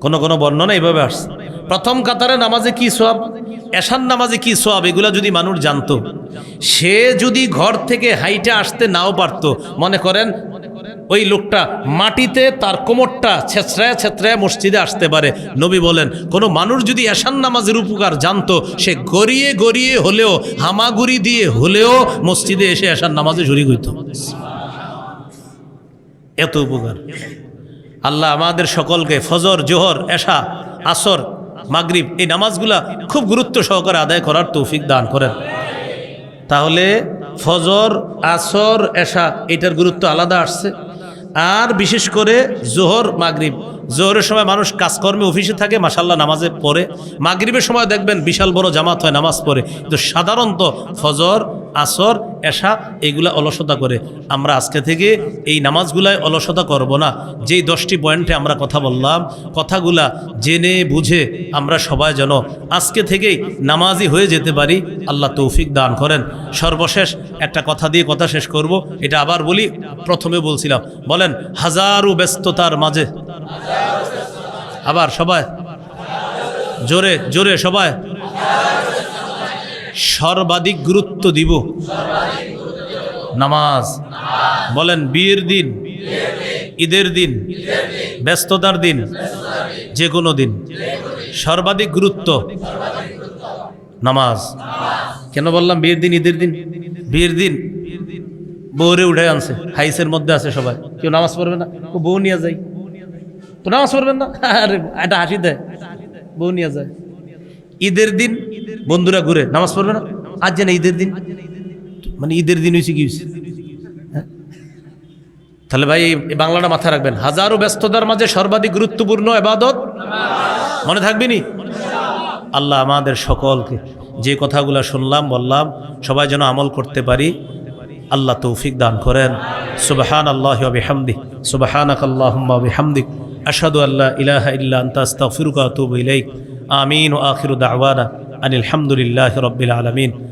কোন কোন বর্ণনা এইভাবে আসছে, প্রথম কাতারে নামাজে কি সওয়াব, এশার নামাজে কি সওয়াব, এগুলা যদি মানুষ জানতো, সে যদি ঘর থেকে হাইটে আসতে নাও পারত, মনে করেন ওই লোকটা মাটিতে তার কোমরটা ছেঁচড়ায় ছেঁচড়ায় মসজিদে আসতে পারে। নবী বলেন কোনো মানুষ যদি এশার নামাজের উপকার জানতো, সে গড়িয়ে গড়িয়ে হলেও, হামাগুড়ি দিয়ে হলেও মসজিদে এসে এশার নামাজে শরীক হইত। এত উপকার। আল্লাহ আমাদের সকলকে ফজর, জোহর, এশা, আসর মাগরিব, এই নামাজগুলা খুব গুরুত্ব সহকারে আদায় করার তৌফিক দান করেন। তাহলে ফজর, আসর, এশা এটার গুরুত্ব আলাদা আসছে। আর বিশেষ করে জোহর, মাগরিব, জোহরের সময় মানুষ কাজকর্মে অফিসে থাকে, মাশাল্লাহ নামাজে পড়ে। মাগরিবের সময় দেখবেন বিশাল বড় জামাত হয়, নামাজ পড়ে। কিন্তু সাধারণত ফজর, আসর, এশা এগুলা অলসতা করে। আমরা আজকে থেকে এই নামাজগুলায় অলসতা করব না। যেই 10টি পয়েন্টে আমরা কথা বললাম, কথাগুলা জেনে বুঝে আমরা সবাই যেন আজকে থেকেই নামাজি হয়ে যেতে পারি। আল্লাহ তৌফিক দান করেন। সর্বশেষ একটা কথা দিয়ে কথা শেষ করব, এটা আবার বলি, প্রথমে বলছিলাম। বলেন, হাজারো ব্যস্ততার মাঝে, আবার সবাই জোরে জোরে সবাই, সর্বাধিক গুরুত্ব দিব নামাজ। বলেন, বিয়ের দিন, ঈদের দিন, ব্যস্ততার দিন, যে কোনো দিন, সর্বাধিক গুরুত্ব নামাজ। কেন বললাম বিয়ের দিন, ঈদের দিন? বিয়ের দিন বউরে উঠে আনছে, হাইসের মধ্যে আছে সবাই, কেউ নামাজ পড়বে না, বউ নিয়ে যায় তো নামাজ পড়বেন না, আরে এটা হাসি দেয়, বউ নিয়ে যায়। ঈদের দিন বন্ধুরা ঘুরে, নামাজ পড়বে না, আজ যেন ঈদের দিন, মানে ঈদের দিন হয়েছে কি হয়েছে? তাহলে ভাই এই বাংলাটা মাথায় রাখবেন, হাজারো ব্যস্ততার মাঝে সর্বাধিক গুরুত্বপূর্ণ ইবাদত মনে থাকবে নি? আল্লাহ আমাদের সকলকে যে কথাগুলো শুনলাম বললাম সবাই যেন আমল করতে পারি, আল্লাহ তৌফিক দান করেন। সুবহানাল্লাহি ওয়া বিহামদিহি, সুবহানাকাল্লাহুম্মা ওয়া বিহামদিক, আশহাদু আল্লা ইলাহা ইল্লা আনতা আস্তাগফিরুকা ওয়া আতুবু ইলাইক। আমিন ওয়া আখিরু দাওয়ানা আনিল হামদুলিল্লাহি রাব্বিল আলামিন।